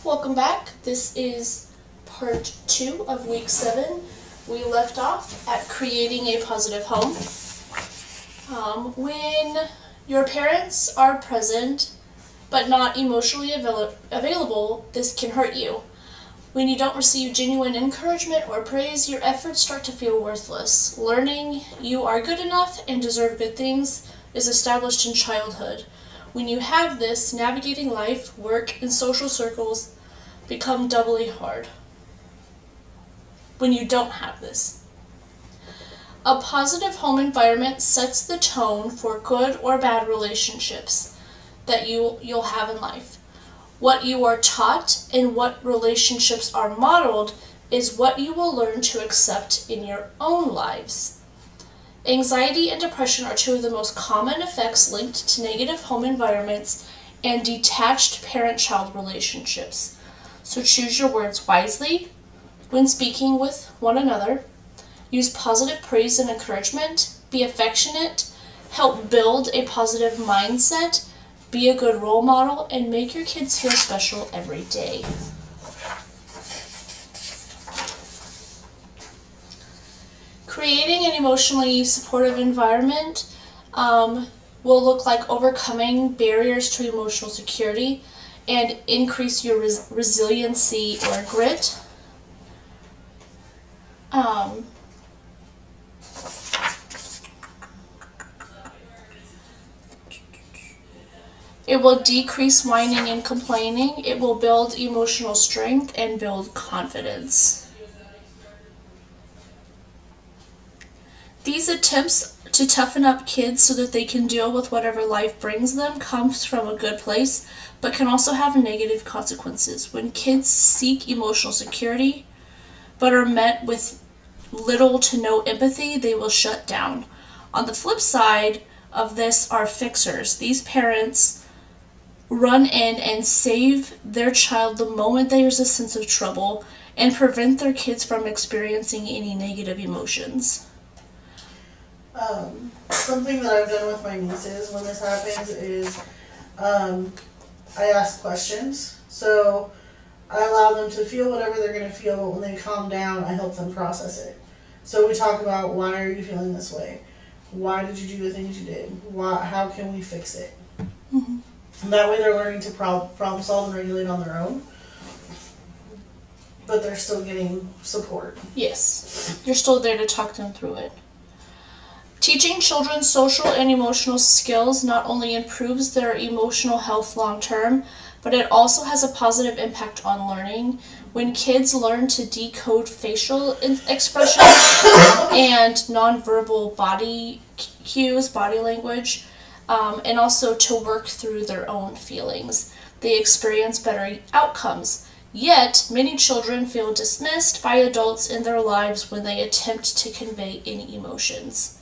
Welcome back. This is part 2 of week 7. We left off at creating a positive home. When your parents are present but not emotionally available, this can hurt you. When you don't receive genuine encouragement or praise, your efforts start to feel worthless. Learning you are good enough and deserve good things is established in childhood. When you have this, navigating life, work, and social circles become doubly hard. When you don't have this. A positive home environment sets the tone for good or bad relationships that you'll have in life. What you are taught and what relationships are modeled is what you will learn to accept in your own lives. Anxiety and depression are two of the most common effects linked to negative home environments and detached parent-child relationships. So choose your words wisely when speaking with one another. Use positive praise and encouragement. Be affectionate. Help build a positive mindset. Be a good role model and make your kids feel special every day. Creating an emotionally supportive environment will look like overcoming barriers to emotional security and increase your resiliency or grit. It will decrease whining and complaining. It will build emotional strength and build confidence. These attempts to toughen up kids so that they can deal with whatever life brings them comes from a good place, but can also have negative consequences. When kids seek emotional security, but are met with little to no empathy, they will shut down. On the flip side of this are fixers. These parents run in and save their child the moment there's a sense of trouble and prevent their kids from experiencing any negative emotions. Something that I've done with my nieces when this happens is I ask questions. So I allow them to feel whatever they're going to feel, but when they calm down, I help them process it. So we talk about, why are you feeling this way? Why did you do the things you did? How can we fix it? Mm-hmm. And that way they're learning to problem solve and regulate on their own. But they're still getting support. Yes, you're still there to talk them through it. Teaching children social and emotional skills not only improves their emotional health long term, but it also has a positive impact on learning. When kids learn to decode facial expressions and nonverbal body cues, body language, and also to work through their own feelings, they experience better outcomes. Yet, many children feel dismissed by adults in their lives when they attempt to convey any emotions.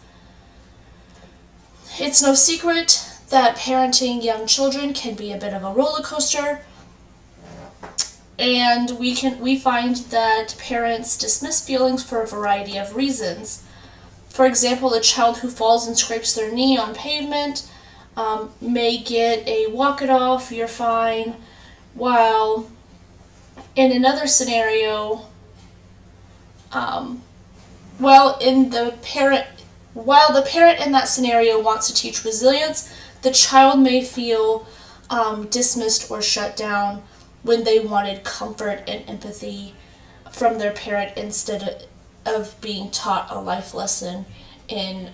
It's no secret that parenting young children can be a bit of a roller coaster, and we find that parents dismiss feelings for a variety of reasons. For example, a child who falls and scrapes their knee on pavement may get a walk it off, you're fine, while in another scenario, while the parent in that scenario wants to teach resilience, the child may feel dismissed or shut down when they wanted comfort and empathy from their parent instead of being taught a life lesson in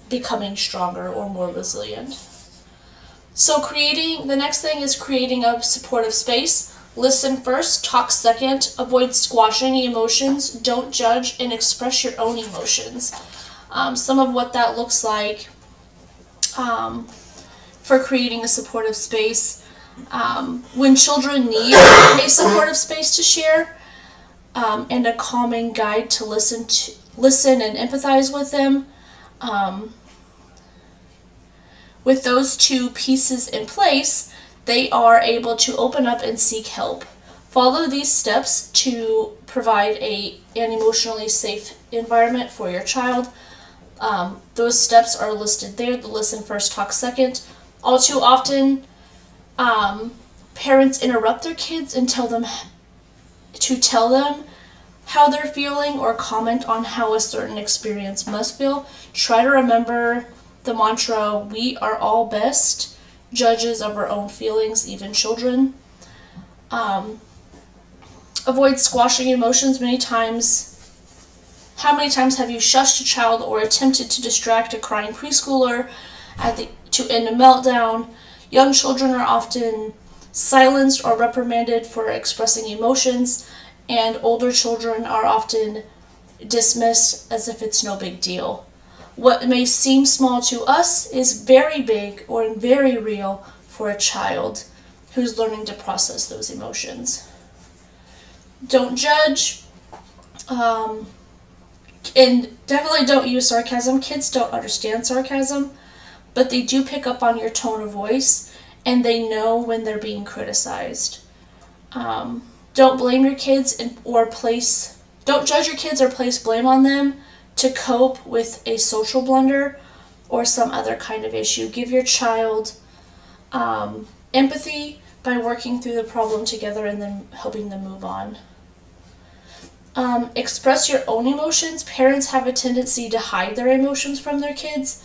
becoming stronger or more resilient. So the next thing is creating a supportive space. Listen first, talk second, avoid squashing emotions, don't judge, and express your own emotions. Some of what that looks like for creating a supportive space. When children need a supportive space to share and a calming guide to listen and empathize with them, with those two pieces in place, they are able to open up and seek help. Follow these steps to provide an emotionally safe environment for your child. Those steps are listed there. The listen first, talk second. All too often, Parents interrupt their kids and tell them how they're feeling or comment on how a certain experience must feel. Try to remember the mantra, we are all best judges of our own feelings, even children. Avoid squashing emotions. How many times have you shushed a child or attempted to distract a crying preschooler to end a meltdown? Young children are often silenced or reprimanded for expressing emotions, and older children are often dismissed as if it's no big deal. What may seem small to us is very big or very real for a child who's learning to process those emotions. Don't judge, and definitely don't use sarcasm. Kids don't understand sarcasm, but they do pick up on your tone of voice, and they know when they're being criticized. Don't blame your kids don't judge your kids or place blame on them to cope with a social blunder or some other kind of issue. Give your child empathy by working through the problem together and then helping them move on. Express your own emotions. Parents have a tendency to hide their emotions from their kids.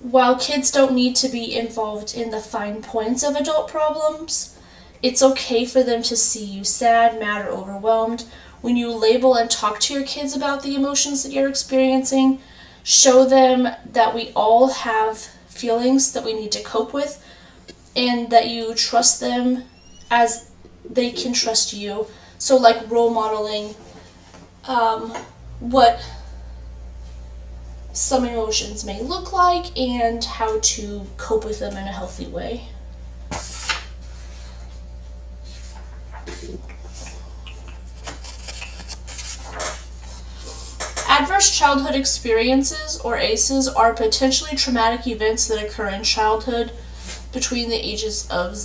While kids don't need to be involved in the fine points of adult problems, it's okay for them to see you sad, mad, or overwhelmed. When you label and talk to your kids about the emotions that you're experiencing, show them that we all have feelings that we need to cope with, and that you trust them as they can trust you. So like role modeling what some emotions may look like and how to cope with them in a healthy way. Adverse childhood experiences, or ACEs, are potentially traumatic events that occur in childhood between the ages of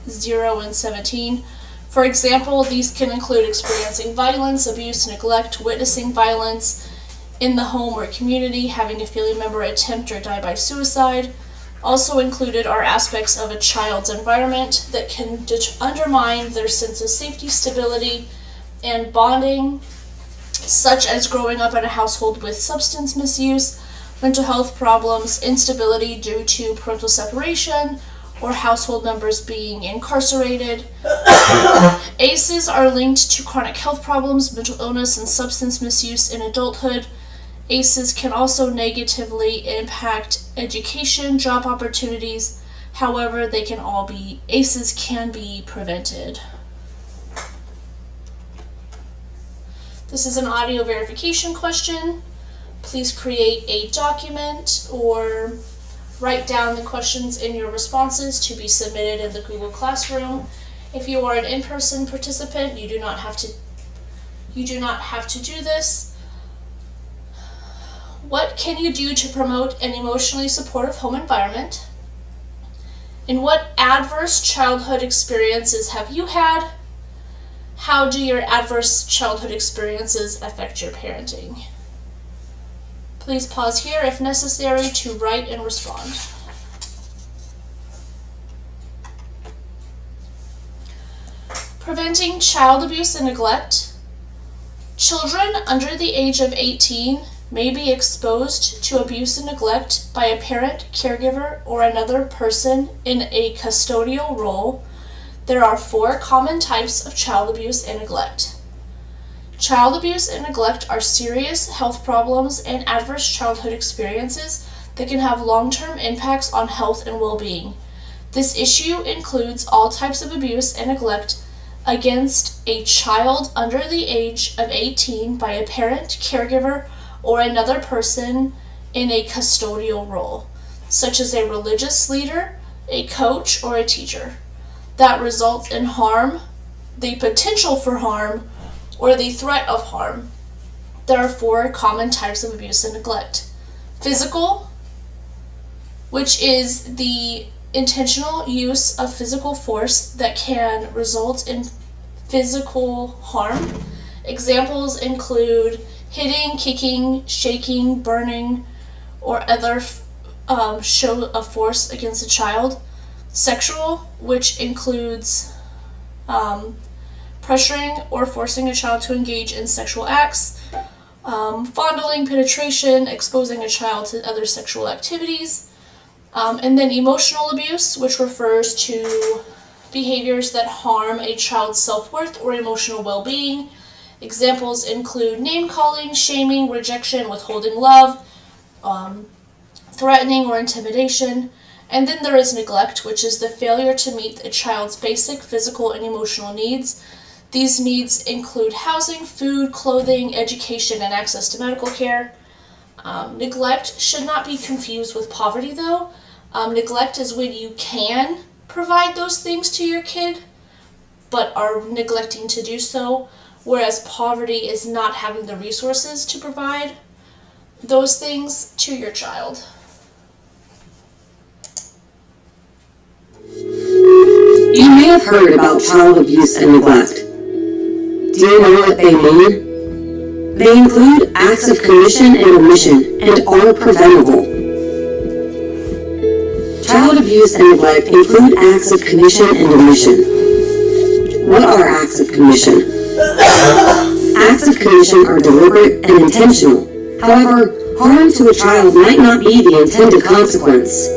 0 and 17. For example, these can include experiencing violence, abuse, neglect, witnessing violence in the home or community, having a family member attempt or die by suicide. Also included are aspects of a child's environment that can undermine their sense of safety, stability, and bonding, such as growing up in a household with substance misuse, mental health problems, instability due to parental separation, or household members being incarcerated. ACEs are linked to chronic health problems, mental illness, and substance misuse in adulthood. ACEs can also negatively impact education, job opportunities. However, ACEs can be prevented. This is an audio verification question. Please create a document or write down the questions in your responses to be submitted in the Google Classroom. If you are an in-person participant, you do not have to do this. What can you do to promote an emotionally supportive home environment? And what adverse childhood experiences have you had? How do your adverse childhood experiences affect your parenting? Please pause here if necessary to write and respond. Preventing child abuse and neglect. Children under the age of 18 may be exposed to abuse and neglect by a parent, caregiver, or another person in a custodial role. There are 4 common types of child abuse and neglect. Child abuse and neglect are serious health problems and adverse childhood experiences that can have long-term impacts on health and well-being. This issue includes all types of abuse and neglect against a child under the age of 18 by a parent, caregiver, or another person in a custodial role, such as a religious leader, a coach, or a teacher, that results in harm, the potential for harm, or the threat of harm. There are 4 common types of abuse and neglect. Physical, which is the intentional use of physical force that can result in physical harm. Examples include hitting, kicking, shaking, burning, or other show of force against a child. Sexual, which includes pressuring or forcing a child to engage in sexual acts, fondling, penetration, exposing a child to other sexual activities, and then emotional abuse, which refers to behaviors that harm a child's self-worth or emotional well-being. Examples include name-calling, shaming, rejection, withholding love, threatening or intimidation. And then there is neglect, which is the failure to meet a child's basic physical and emotional needs. These needs include housing, food, clothing, education, and access to medical care. Neglect should not be confused with poverty, though. Neglect is when you can provide those things to your kid, but are neglecting to do so, whereas poverty is not having the resources to provide those things to your child. You may have heard about child abuse and neglect. Do you know what they mean? They include acts of commission and omission and are preventable. Child abuse and neglect include acts of commission and omission. What are acts of commission? Acts of commission are deliberate and intentional. However, harm to a child might not be the intended consequence.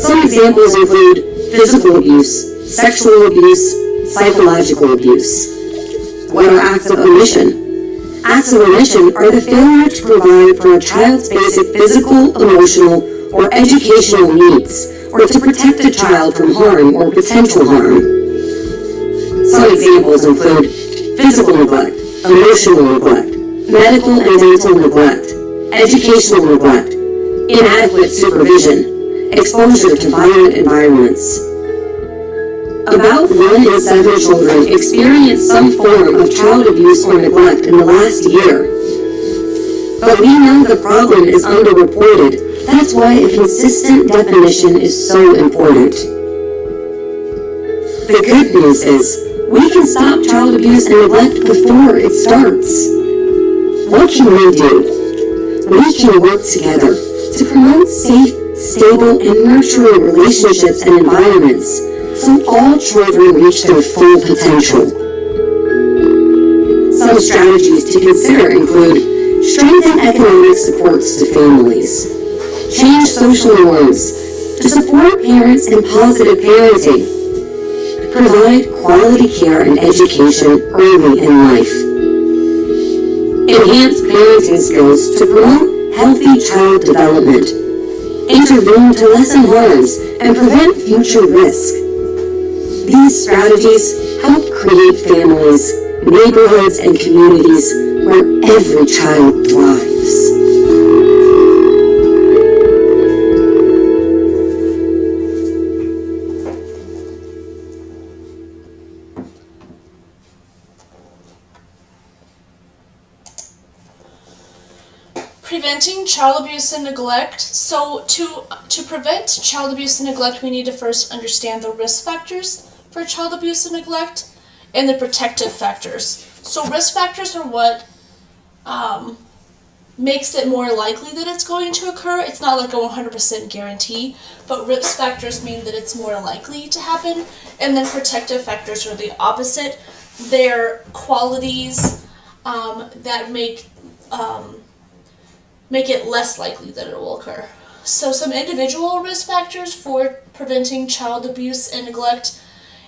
Some examples include physical abuse, sexual abuse, psychological abuse. What are acts of omission? Acts of omission are the failure to provide for a child's basic physical, emotional, or educational needs, or to protect a child from harm or potential harm. Some examples include physical neglect, emotional neglect, medical and dental neglect, educational neglect, inadequate supervision, exposure to violent environments. About 1 in 7 children experience some form of child abuse or neglect in the last year. But we know the problem is underreported. That's why a consistent definition is so important. The good news is, we can stop child abuse and neglect before it starts. What can we do? We can work together to promote safe, stable, and nurturing relationships and environments so all children reach their full potential. Some strategies to consider include strengthen economic supports to families, change social norms to support parents in positive parenting, provide quality care and education early in life, enhance parenting skills to promote healthy child development, intervene to lessen harms and prevent future risk. These strategies help create families, neighborhoods, and communities where every child thrives. Preventing child abuse and neglect. So to prevent child abuse and neglect, we need to first understand the risk factors for child abuse and neglect and the protective factors. So risk factors are what makes it more likely that it's going to occur. It's not like a 100% guarantee, but risk factors mean that it's more likely to happen. And then protective factors are the opposite. They're qualities that make it less likely that it will occur. So some individual risk factors for preventing child abuse and neglect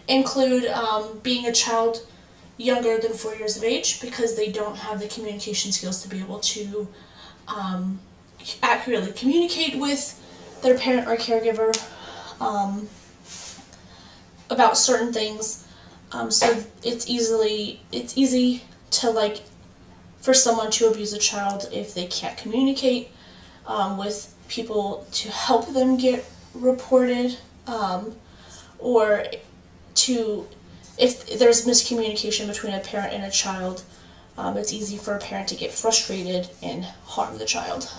include being a child younger than 4 years of age because they don't have the communication skills to be able to accurately communicate with their parent or caregiver about certain things. So it's easy to for someone to abuse a child if they can't communicate with people to help them get reported, or if there's miscommunication between a parent and a child, it's easy for a parent to get frustrated and harm the child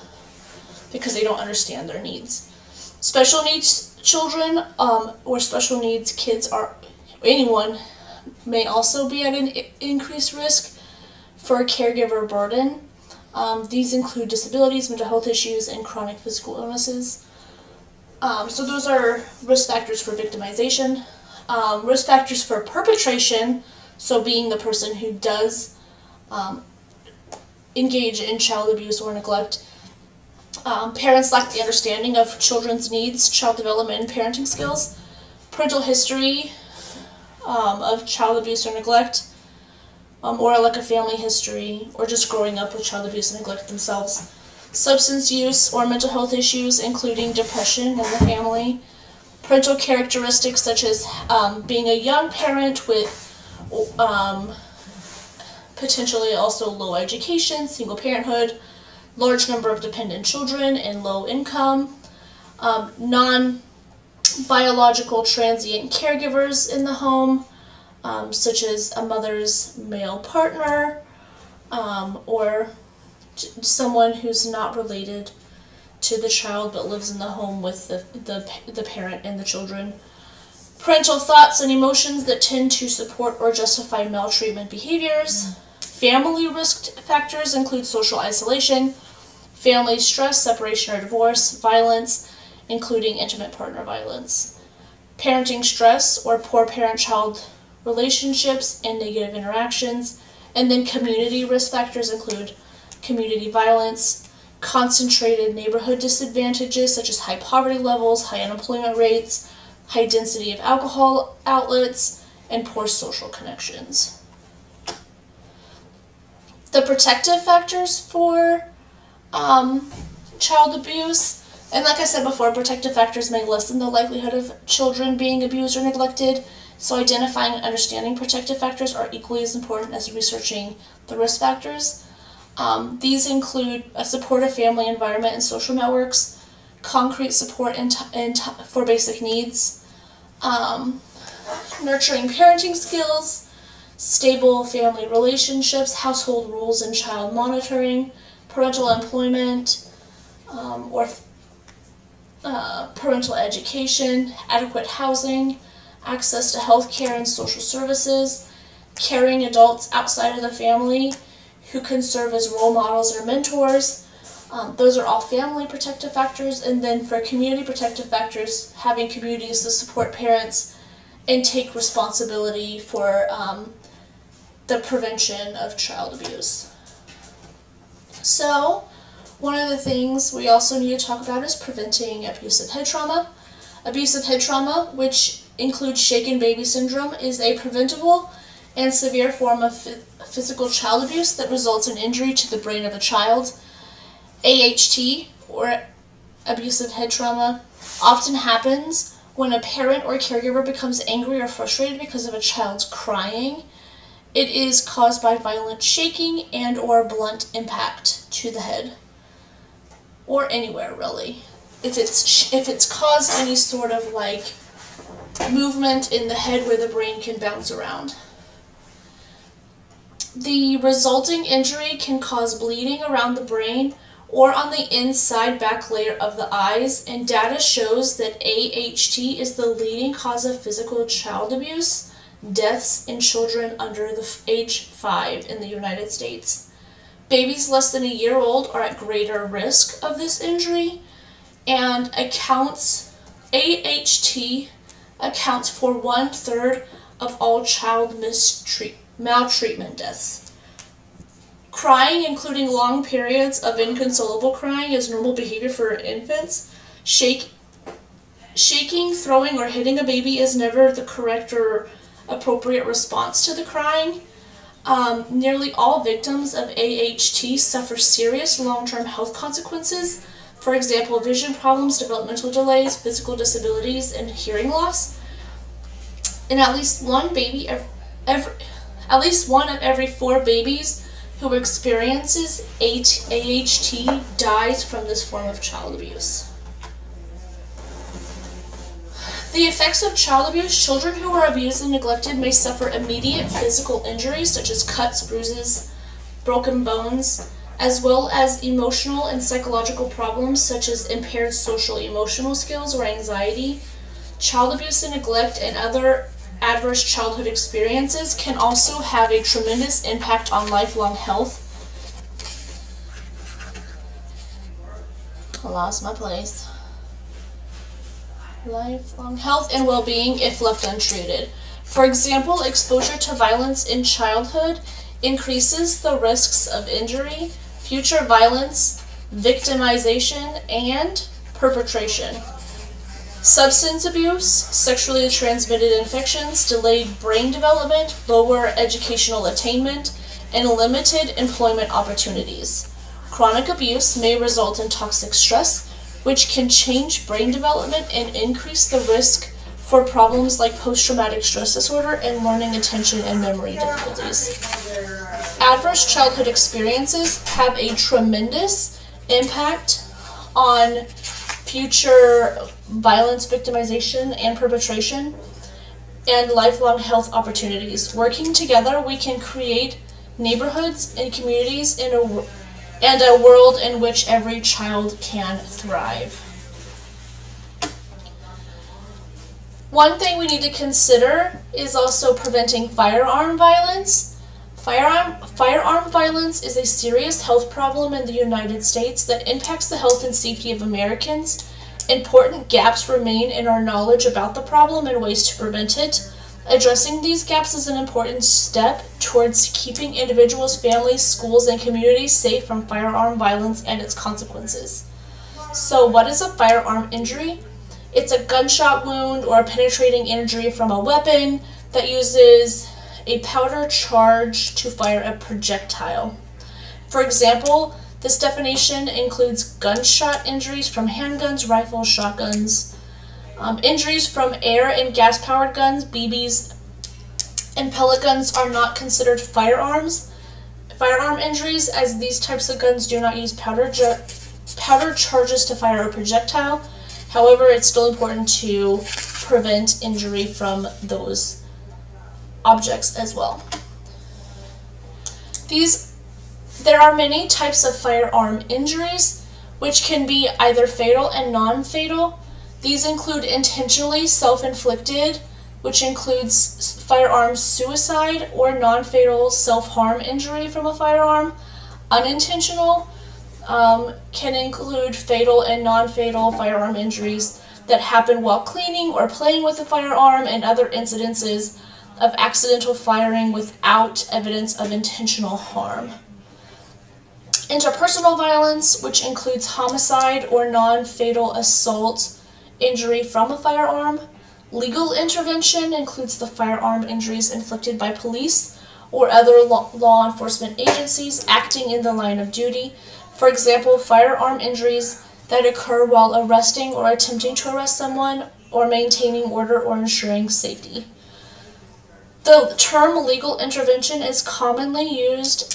because they don't understand their needs. Special needs children or special needs kids anyone may also be at an increased risk for a caregiver burden. These include disabilities, mental health issues, and chronic physical illnesses. So those are risk factors for victimization. Risk factors for perpetration, so being the person who does engage in child abuse or neglect. Parents lack the understanding of children's needs, child development, and parenting skills. Parental history of child abuse or neglect, or like a family history, or just growing up with child abuse and neglect themselves. Substance use or mental health issues, including depression in the family. Parental characteristics such as being a young parent with potentially also low education, single parenthood, large number of dependent children, and low income. Non-biological transient caregivers in the home, such as a mother's male partner, or someone who's not related to the child but lives in the home with the parent and the children. Parental thoughts and emotions that tend to support or justify maltreatment behaviors. Family risk factors include social isolation, family stress, separation or divorce, violence, including intimate partner violence. Parenting stress or poor parent-child relationships and negative interactions. And then community risk factors include community violence, concentrated neighborhood disadvantages such as high poverty levels, high unemployment rates, high density of alcohol outlets, and poor social connections. The protective factors for child abuse, and like I said before, protective factors may lessen the likelihood of children being abused or neglected, so identifying and understanding protective factors are equally as important as researching the risk factors. These include a supportive family environment and social networks, concrete support for basic needs, nurturing parenting skills, stable family relationships, household rules and child monitoring, parental employment, or parental education, adequate housing, access to health care and social services, caring adults outside of the family who can serve as role models or mentors. Those are all family protective factors. And then for community protective factors, having communities to support parents and take responsibility for the prevention of child abuse. So, one of the things we also need to talk about is preventing abusive head trauma. Abusive head trauma, which includes shaken baby syndrome, is a preventable and severe form of physical child abuse that results in injury to the brain of a child. AHT, or abusive head trauma, often happens when a parent or caregiver becomes angry or frustrated because of a child's crying. It is caused by violent shaking and or blunt impact to the head, or anywhere really. If it's caused any sort of like movement in the head where the brain can bounce around. The resulting injury can cause bleeding around the brain or on the inside back layer of the eyes, and data shows that AHT is the leading cause of physical child abuse deaths in children under the age 5 in the United States. Babies less than a year old are at greater risk of this injury, and AHT accounts for 1/3 of all child maltreatment deaths. Crying, including long periods of inconsolable crying, is normal behavior for infants. Shaking, throwing, or hitting a baby is never the correct or appropriate response to the crying. Nearly all victims of AHT suffer serious long-term health consequences. For example, vision problems, developmental delays, physical disabilities, and hearing loss. And at least one of every 4 babies who experiences AHT dies from this form of child abuse. The effects of child abuse: children who are abused and neglected may suffer immediate physical injuries such as cuts, bruises, broken bones, as well as emotional and psychological problems such as impaired social emotional skills or anxiety. Child abuse and neglect and other adverse childhood experiences can also have a tremendous impact on lifelong health. I lost my place. lifelong health and well-being if left untreated. For example, exposure to violence in childhood increases the risks of injury, future violence, victimization, and perpetration. Substance abuse, sexually transmitted infections, delayed brain development, lower educational attainment, and limited employment opportunities. Chronic abuse may result in toxic stress, which can change brain development and increase the risk for problems like post-traumatic stress disorder and learning attention and memory difficulties. Adverse childhood experiences have a tremendous impact on future violence, victimization, and perpetration, and lifelong health opportunities. Working together, we can create neighborhoods and communities and a world in which every child can thrive. One thing we need to consider is also preventing firearm violence. Firearm violence is a serious health problem in the United States that impacts the health and safety of Americans. Important gaps remain in our knowledge about the problem and ways to prevent it. Addressing these gaps is an important step towards keeping individuals, families, schools, and communities safe from firearm violence and its consequences. So, what is a firearm injury? It's a gunshot wound or a penetrating injury from a weapon that uses a powder charge to fire a projectile. For example, this definition includes gunshot injuries from handguns, rifles, shotguns, injuries from air and gas-powered guns, BBs, and pellet guns are not considered firearm injuries, as these types of guns do not use powder charges to fire a projectile. However, it's still important to prevent injury from those objects as well. There are many types of firearm injuries, which can be either fatal and non-fatal. These include intentionally self-inflicted, which includes firearm suicide or non-fatal self-harm injury from a firearm. Unintentional can include fatal and non-fatal firearm injuries that happen while cleaning or playing with a firearm, and other incidences of accidental firing without evidence of intentional harm. Interpersonal violence, which includes homicide or non-fatal assault injury from a firearm. Legal intervention includes the firearm injuries inflicted by police or other law enforcement agencies acting in the line of duty. For example, firearm injuries that occur while arresting or attempting to arrest someone, or maintaining order or ensuring safety. The term legal intervention is commonly used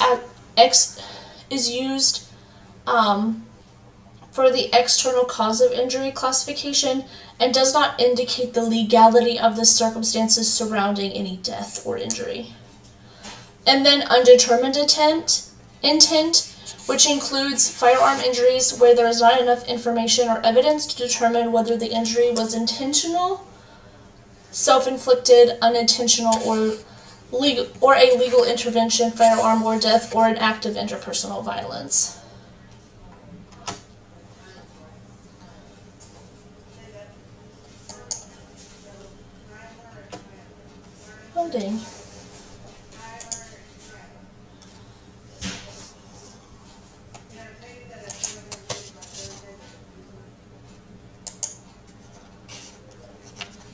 for the external cause of injury classification and does not indicate the legality of the circumstances surrounding any death or injury. And then undetermined intent, which includes firearm injuries where there is not enough information or evidence to determine whether the injury was intentional, self-inflicted, unintentional, or a legal intervention, firearm or death, or an act of interpersonal violence. Oh dang.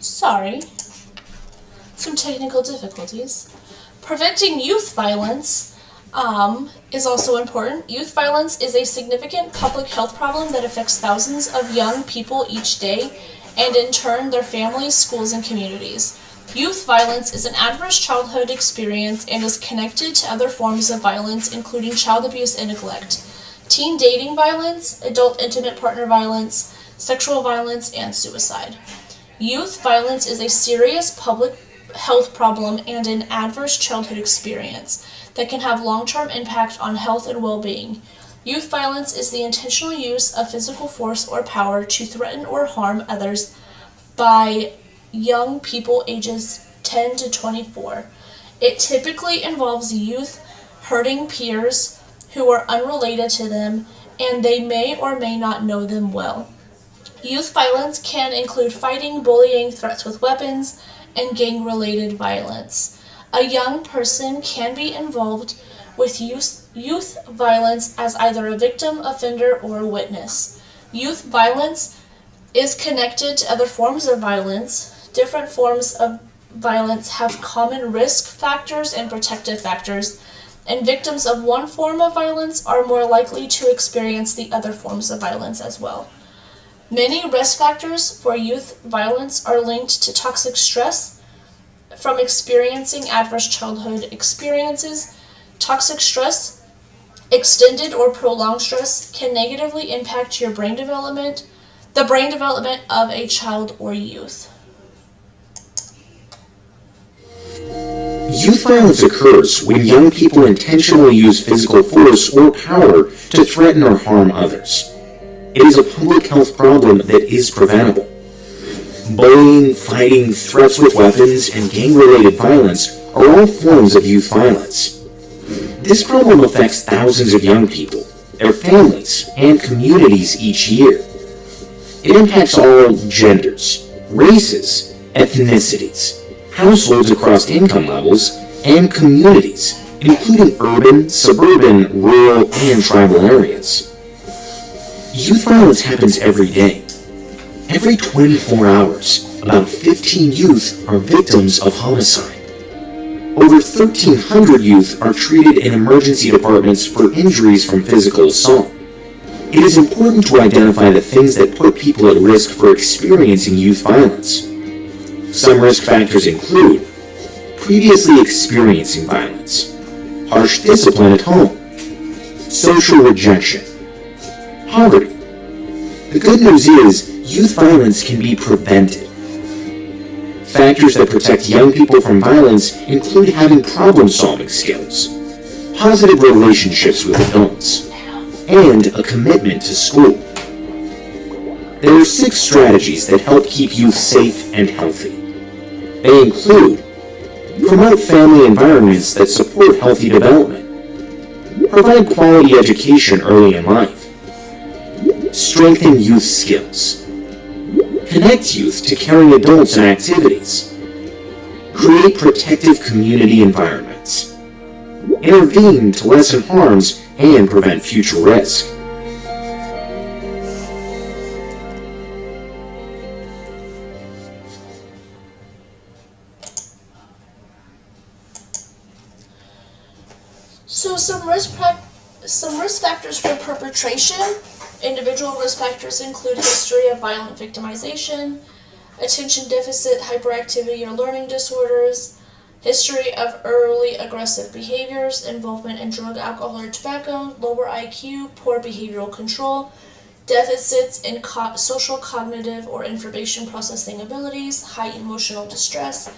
Sorry. Some technical difficulties. Preventing youth violence is also important. Youth violence is a significant public health problem that affects thousands of young people each day, and in turn their families, schools, and communities. Youth violence is an adverse childhood experience and is connected to other forms of violence, including child abuse and neglect, teen dating violence, adult intimate partner violence, sexual violence, and suicide. Youth violence is a serious public health problem and an adverse childhood experience that can have long-term impact on health and well-being. Youth violence is the intentional use of physical force or power to threaten or harm others by young people ages 10 to 24. It typically involves youth hurting peers who are unrelated to them, and they may or may not know them well. Youth violence can include fighting, bullying, threats with weapons, and gang-related violence. A young person can be involved with youth violence as either a victim, offender, or a witness. Youth violence is connected to other forms of violence. Different forms of violence have common risk factors and protective factors, and victims of one form of violence are more likely to experience the other forms of violence as well. Many risk factors for youth violence are linked to toxic stress from experiencing adverse childhood experiences. Toxic stress, extended or prolonged stress, can negatively impact your brain development, the brain development of a child or youth. Youth violence occurs when young people intentionally use physical force or power to threaten or harm others. It is a public health problem that is preventable. Bullying, fighting, threats with weapons, and gang-related violence are all forms of youth violence. This problem affects thousands of young people, their families, and communities each year. It impacts all genders, races, ethnicities, households across income levels, and communities, including urban, suburban, rural, and tribal areas. Youth violence happens every day. Every 24 hours, about 15 youth are victims of homicide. Over 1,300 youth are treated in emergency departments for injuries from physical assault. It is important to identify the things that put people at risk for experiencing youth violence. Some risk factors include previously experiencing violence, harsh discipline at home, social rejection, poverty. The good news is youth violence can be prevented. Factors that protect young people from violence include having problem-solving skills, positive relationships with adults, and a commitment to school. There are 6 strategies that help keep youth safe and healthy. They include promote family environments that support healthy development, provide quality education early in life, strengthen youth skills, connect youth to caring adults and activities, create protective community environments, intervene to lessen harms and prevent future risk. So some risk factors for perpetration. Individual risk factors include history of violent victimization, attention deficit hyperactivity or learning disorders, history of early aggressive behaviors, involvement in drug, alcohol, or tobacco, lower IQ, poor behavioral control, deficits in social, cognitive, or information processing abilities, high emotional distress,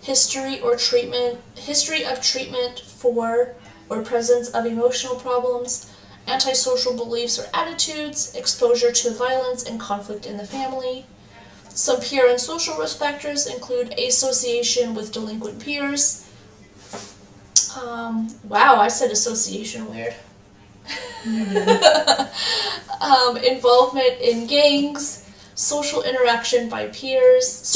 history of treatment for or presence of emotional problems, antisocial beliefs or attitudes, exposure to violence and conflict in the family. Some peer and social risk factors include association with delinquent peers. Wow, I said association weird. Involvement in gangs, social rejection by peers,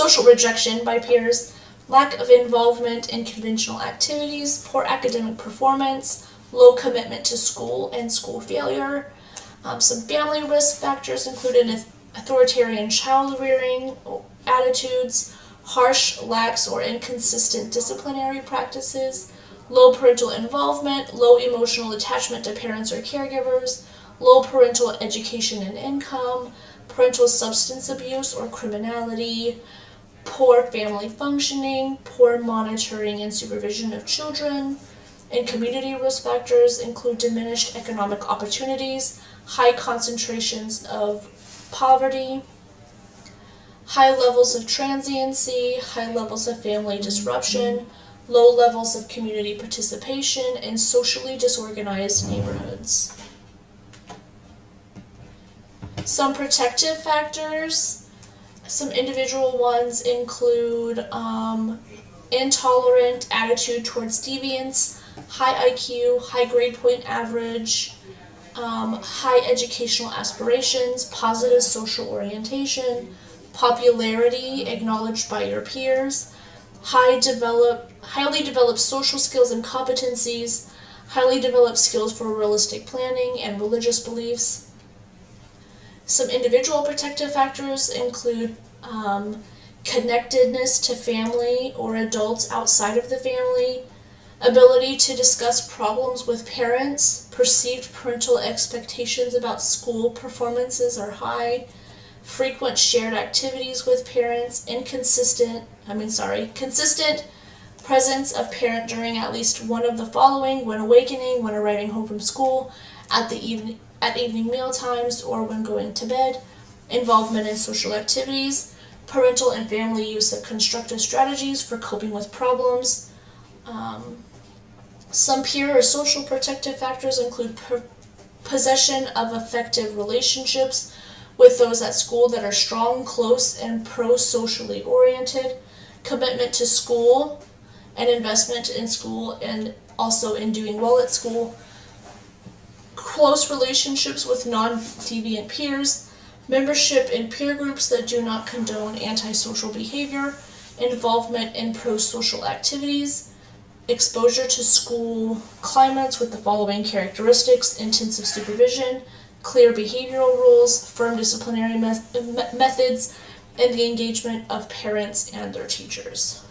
lack of involvement in conventional activities, poor academic performance, low commitment to school and school failure. Some family risk factors include an authoritarian child rearing attitudes, harsh, lax, or inconsistent disciplinary practices, low parental involvement, low emotional attachment to parents or caregivers, low parental education and income, parental substance abuse or criminality, poor family functioning, poor monitoring and supervision of children. And community risk factors include diminished economic opportunities, high concentrations of poverty, high levels of transiency, high levels of family disruption, low levels of community participation, and socially disorganized neighborhoods. Some protective factors, some individual ones include intolerant attitude towards deviance, high IQ, high grade point average, high educational aspirations, positive social orientation, popularity acknowledged by your peers, highly developed social skills and competencies, highly developed skills for realistic planning and religious beliefs. Some individual protective factors include connectedness to family or adults outside of the family, ability to discuss problems with parents, perceived parental expectations about school performances are high, frequent shared activities with parents, consistent presence of parent during at least one of the following: when awakening, when arriving home from school, at evening meal times, or when going to bed, involvement in social activities, parental and family use of constructive strategies for coping with problems. Some peer or social protective factors include possession of effective relationships with those at school that are strong, close, and pro-socially oriented, commitment to school and investment in school and also in doing well at school, close relationships with non-deviant peers, membership in peer groups that do not condone antisocial behavior, involvement in pro-social activities, exposure to school climates with the following characteristics: intensive supervision, clear behavioral rules, firm disciplinary methods, and the engagement of parents and their teachers.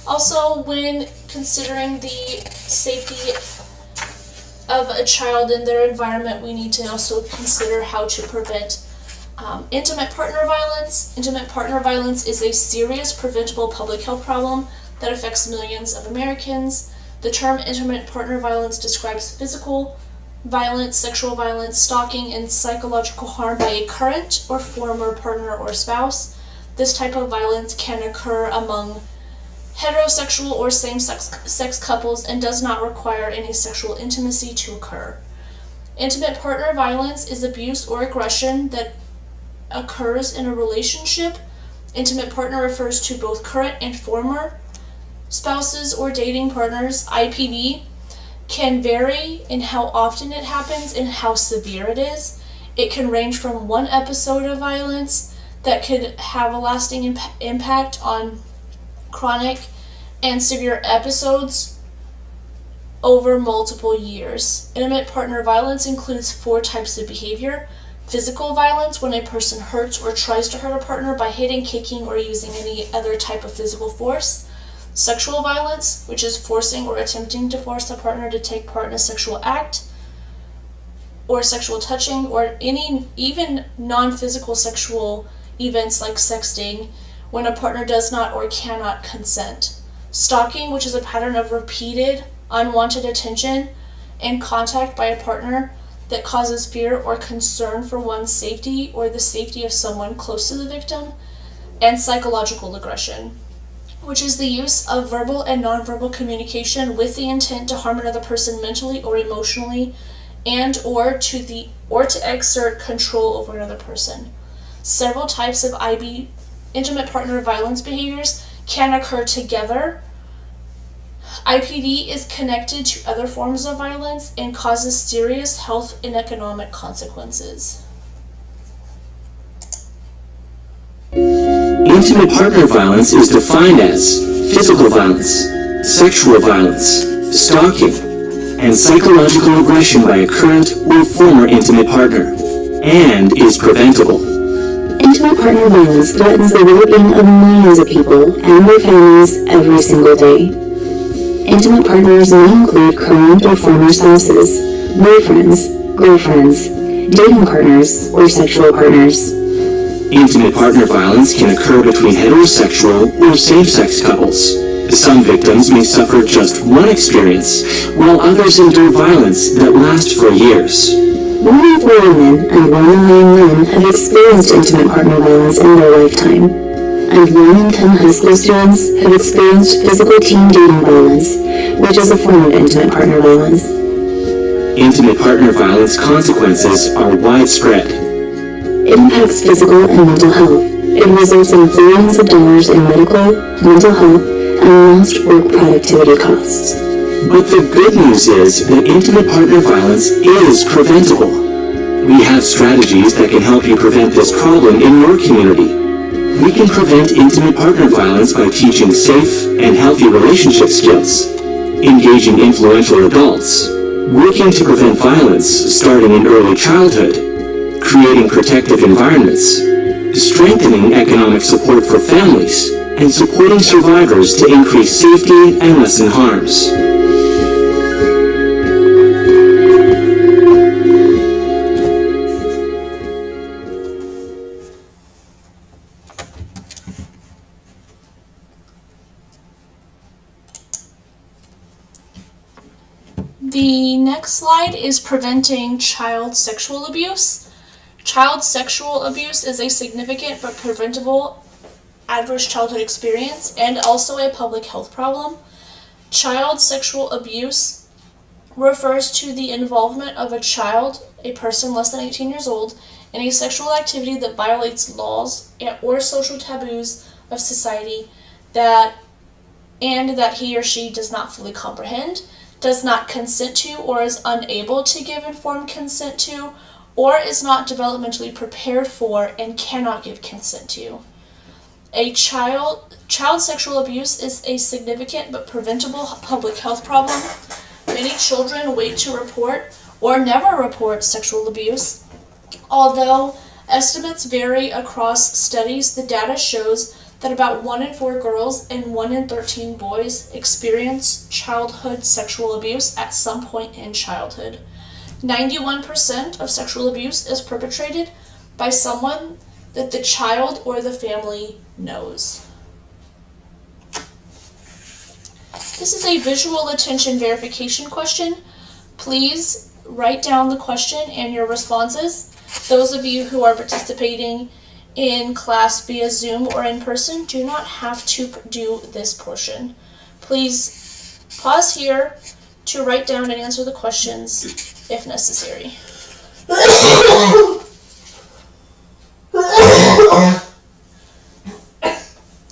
Also, when considering the safety of a child in their environment, we need to also consider how to prevent intimate partner violence. Intimate partner violence is a serious preventable public health problem that affects millions of Americans. The term intimate partner violence describes physical violence, sexual violence, stalking, and psychological harm by a current or former partner or spouse. This type of violence can occur among heterosexual or same-sex couples and does not require any sexual intimacy to occur. Intimate partner violence is abuse or aggression that occurs in a relationship. Intimate partner refers to both current and former spouses or dating partners. IPV can vary in how often it happens and how severe it is. It can range from one episode of violence that could have a lasting impact on chronic and severe episodes over multiple years. Intimate partner violence includes 4 types of behavior: physical violence, when a person hurts or tries to hurt a partner by hitting, kicking, or using any other type of physical force. Sexual violence, which is forcing or attempting to force a partner to take part in a sexual act or sexual touching, or any even non-physical sexual events like sexting, when a partner does not or cannot consent. Stalking, which is a pattern of repeated unwanted attention and contact by a partner that causes fear or concern for one's safety or the safety of someone close to the victim. And psychological aggression, which is the use of verbal and nonverbal communication with the intent to harm another person mentally or emotionally, and or to exert control over another person. Several types of intimate partner violence behaviors can occur together. IPV is connected to other forms of violence and causes serious health and economic consequences. Intimate partner violence is defined as physical violence, sexual violence, stalking, and psychological aggression by a current or former intimate partner, and is preventable. Intimate partner violence threatens the well-being of millions of people and their families every single day. Intimate partners may include current or former spouses, boyfriends, girlfriends, dating partners, or sexual partners. Intimate partner violence can occur between heterosexual or same-sex couples. Some victims may suffer just one experience, while others endure violence that lasts for years. 1 in 4 women and 1 in 9 men have experienced intimate partner violence in their lifetime, and 1 in 10 high school students have experienced physical teen dating violence, which is a form of intimate partner violence. Intimate partner violence consequences are widespread. It impacts physical and mental health. It results in billions of dollars in medical, mental health, and lost work productivity costs. But the good news is that intimate partner violence is preventable. We have strategies that can help you prevent this problem in your community. We can prevent intimate partner violence by teaching safe and healthy relationship skills, engaging influential adults, working to prevent violence starting in early childhood, creating protective environments, strengthening economic support for families, and supporting survivors to increase safety and lessen harms. The next slide is preventing child sexual abuse. Child sexual abuse is a significant but preventable adverse childhood experience and also a public health problem. Child sexual abuse refers to the involvement of a child, a person less than 18 years old, in a sexual activity that violates laws or social taboos of society that he or she does not fully comprehend, does not consent to, or is unable to give informed consent to, or is not developmentally prepared for and cannot give consent to. Child sexual abuse is a significant but preventable public health problem. Many children wait to report or never report sexual abuse. Although estimates vary across studies, the data shows that about 1 in 4 girls and 1 in 13 boys experience childhood sexual abuse at some point in childhood. 91% of sexual abuse is perpetrated by someone that the child or the family knows. This is a visual attention verification question. Please write down the question and your responses. Those of you who are participating in class via Zoom or in person do not have to do this portion. Please pause here to write down and answer the questions if necessary.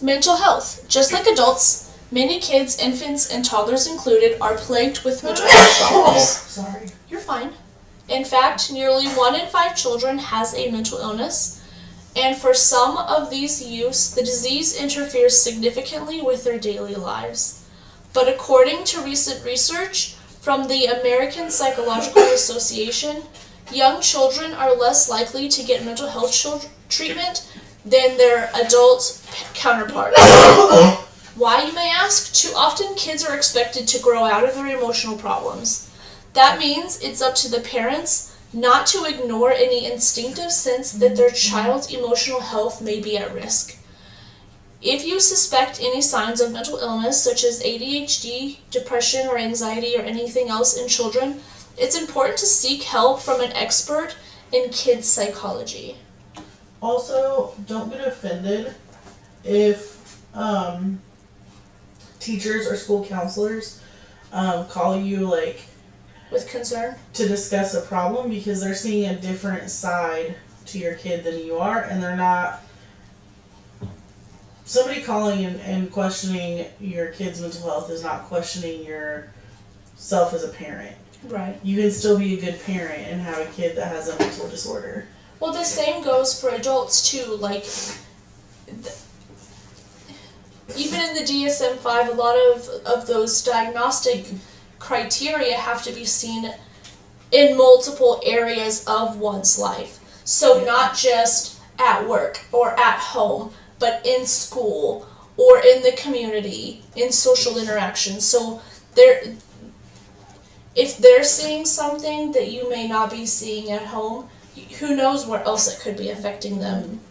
Mental health. Just like adults, many kids, infants, and toddlers included, are plagued with mental health problems. Sorry. You're fine. In fact, nearly 1 in 5 children has a mental illness, and for some of these youths, the disease interferes significantly with their daily lives. But according to recent research from the American Psychological Association, young children are less likely to get mental health treatment than their adult counterparts. Why, you may ask? Too often kids are expected to grow out of their emotional problems. That means it's up to the parents not to ignore any instinctive sense that their child's emotional health may be at risk. If you suspect any signs of mental illness, such as ADHD, depression, or anxiety, or anything else in children, it's important to seek help from an expert in kids psychology. Also, don't get offended if teachers or school counselors call you With concern? to discuss a problem, because they're seeing a different side to your kid than you are, and they're not. Somebody calling and questioning your kid's mental health is not questioning yourself as a parent. Right. You can still be a good parent and have a kid that has a mental disorder. Well, the same goes for adults too. Even in the DSM-5, a lot of those diagnostic criteria have to be seen in multiple areas of one's life. So not just at work or at home, but in school or in the community, in social interactions. So if they're seeing something that you may not be seeing at home, who knows where else it could be affecting them.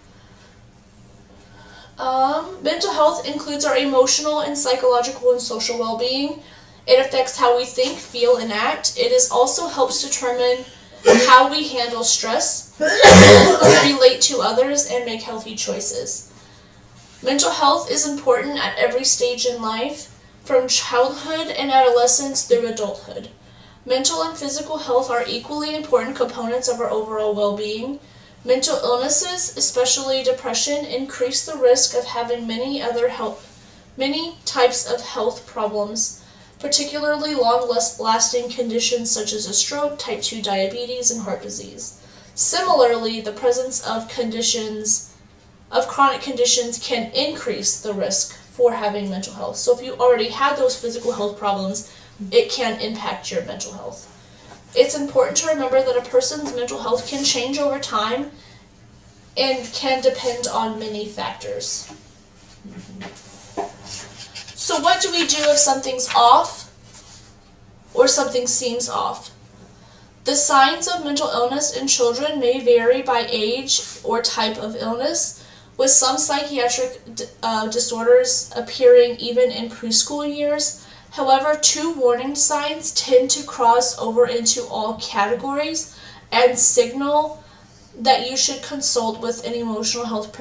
Mental health includes our emotional and psychological and social well-being. It affects how we think, feel, and act. It also helps determine how we handle stress, relate to others, and make healthy choices. Mental health is important at every stage in life, from childhood and adolescence through adulthood. Mental and physical health are equally important components of our overall well-being. Mental illnesses, especially depression, increase the risk of having many types of health problems, particularly long-lasting conditions such as a stroke, type 2 diabetes, and heart disease. Similarly, the presence of chronic conditions can increase the risk for having mental health. So if you already had those physical health problems, it can impact your mental health. It's important to remember that a person's mental health can change over time and can depend on many factors. So what do we do if something's off or something seems off? The signs of mental illness in children may vary by age or type of illness, with some psychiatric disorders appearing even in preschool years. However, 2 warning signs tend to cross over into all categories and signal that you should consult with an emotional health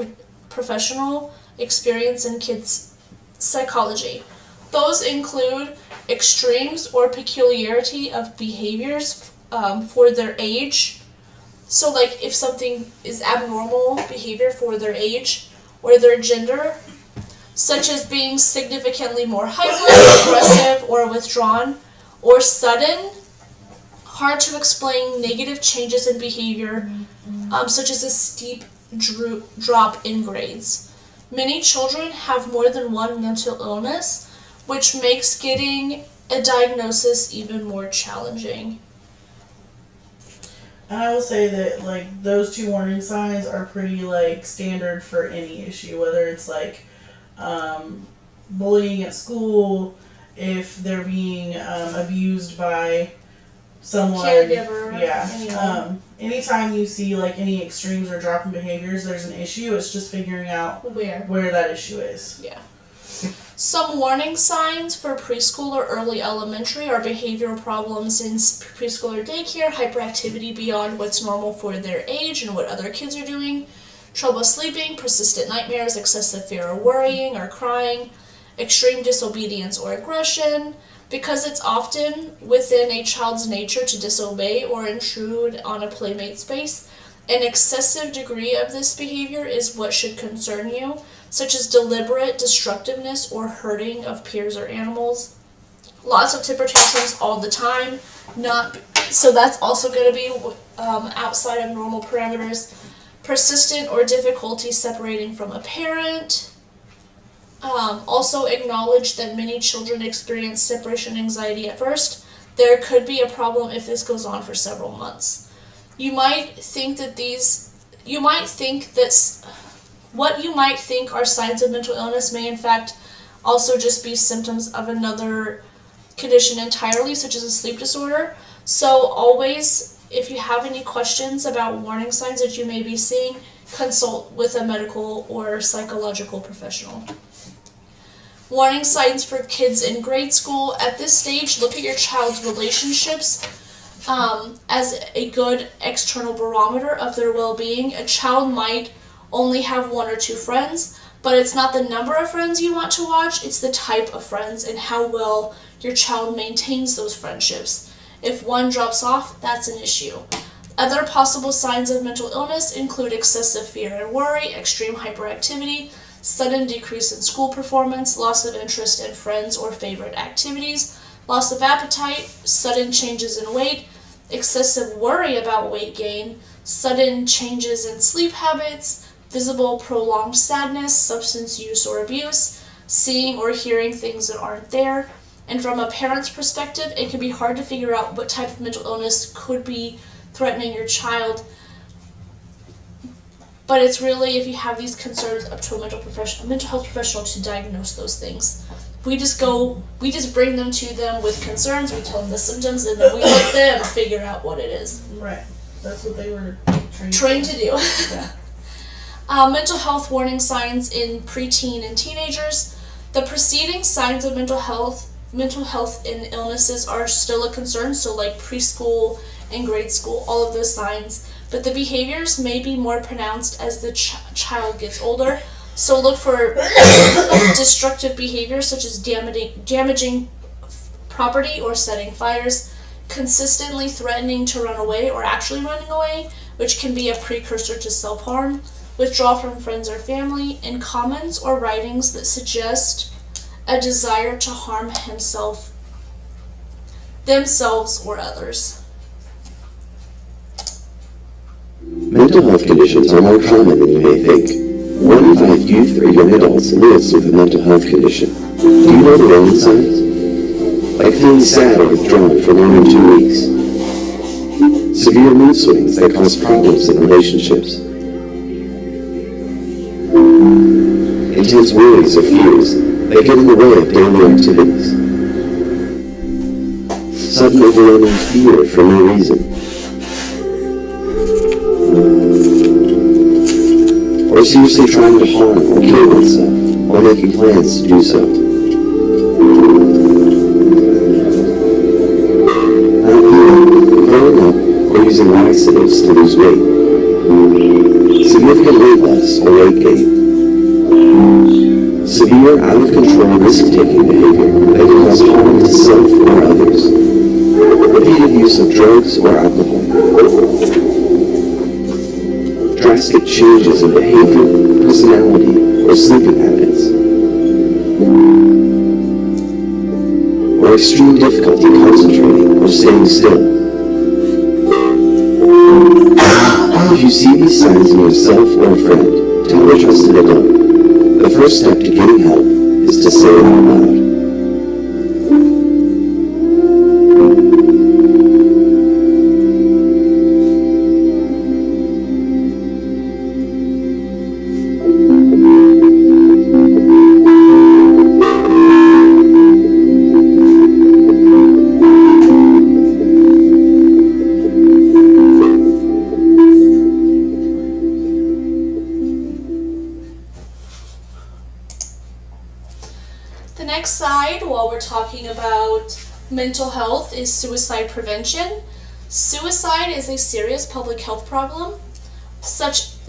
professional experienced in kids' psychology. Those include extremes or peculiarity of behaviors for their age. So like if something is abnormal behavior for their age or their gender, such as being significantly more hyper, aggressive, or withdrawn, or sudden, hard to explain negative changes in behavior, such as a steep drop in grades. Many children have more than one mental illness, which makes getting a diagnosis even more challenging. And I will say that like those 2 warning signs are pretty like standard for any issue, whether it's like bullying at school, if they're being abused by someone, Caregiver, yeah. anyone. Anytime you see like any extremes or drop in behaviors, there's an issue. It's just figuring out where that issue is. Yeah. Some warning signs for preschool or early elementary are behavioral problems in preschool or daycare, hyperactivity beyond what's normal for their age and what other kids are doing, trouble sleeping, persistent nightmares, excessive fear or worrying or crying, extreme disobedience or aggression, because it's often within a child's nature to disobey or intrude on a playmate space. An excessive degree of this behavior is what should concern you, such as deliberate destructiveness or hurting of peers or animals. Lots of temper tantrums all the time, so that's also going to be outside of normal parameters. Persistent or difficulty separating from a parent. Also acknowledge that many children experience separation anxiety at first. There could be a problem if this goes on for several months. What you might think are signs of mental illness may in fact also just be symptoms of another condition entirely, such as a sleep disorder. So always, if you have any questions about warning signs that you may be seeing, consult with a medical or psychological professional. Warning signs for kids in grade school. At this stage, look at your child's relationships as a good external barometer of their well-being. A child might only have 1 or 2 friends, but it's not the number of friends you want to watch, it's the type of friends and how well your child maintains those friendships. If one drops off, that's an issue. Other possible signs of mental illness include excessive fear and worry, extreme hyperactivity, sudden decrease in school performance, loss of interest in friends or favorite activities, loss of appetite, sudden changes in weight, excessive worry about weight gain, sudden changes in sleep habits, visible prolonged sadness, substance use or abuse, seeing or hearing things that aren't there. And from a parent's perspective, it can be hard to figure out what type of mental illness could be threatening your child. But it's really, if you have these concerns, up to a mental health professional to diagnose those things. We just bring them to them with concerns, we tell them the symptoms, and then we let them figure out what it is. Right. That's what they were trained to do. Yeah. Mental health warning signs in preteen and teenagers. The preceding signs of mental health and illnesses are still a concern, so like preschool and grade school, all of those signs. But the behaviors may be more pronounced as the child gets older. So look for destructive behaviors such as damaging property or setting fires, consistently threatening to run away or actually running away, which can be a precursor to self-harm, withdraw from friends or family, and comments or writings that suggest a desire to harm himself themselves or others. Mental health conditions are more common than you may think. 1 in 5 youth or young adults lives with a mental health condition. Do you know the warning signs? Like feeling sad or withdrawn for more than 2 weeks. Severe mood swings that cause problems in relationships. Intense worries or fears that get in the way of daily activities. Sudden overwhelming fear for no reason. Or seriously trying to harm or kill oneself while making plans to do so. Not eating, throwing up, or using laxatives to lose weight. Significant weight loss or weight gain. Severe out-of-control risk-taking behavior that can cause harm to self or others. Repeated use of drugs or alcohol. Drastic changes in behavior, personality, or sleeping habits. Or extreme difficulty concentrating or staying still. If you see these signs in yourself or a friend, tell a trusted adult. The first step to getting help is to say it out loud. The next side, while we're talking about mental health, is suicide prevention. Suicide is a serious public health problem,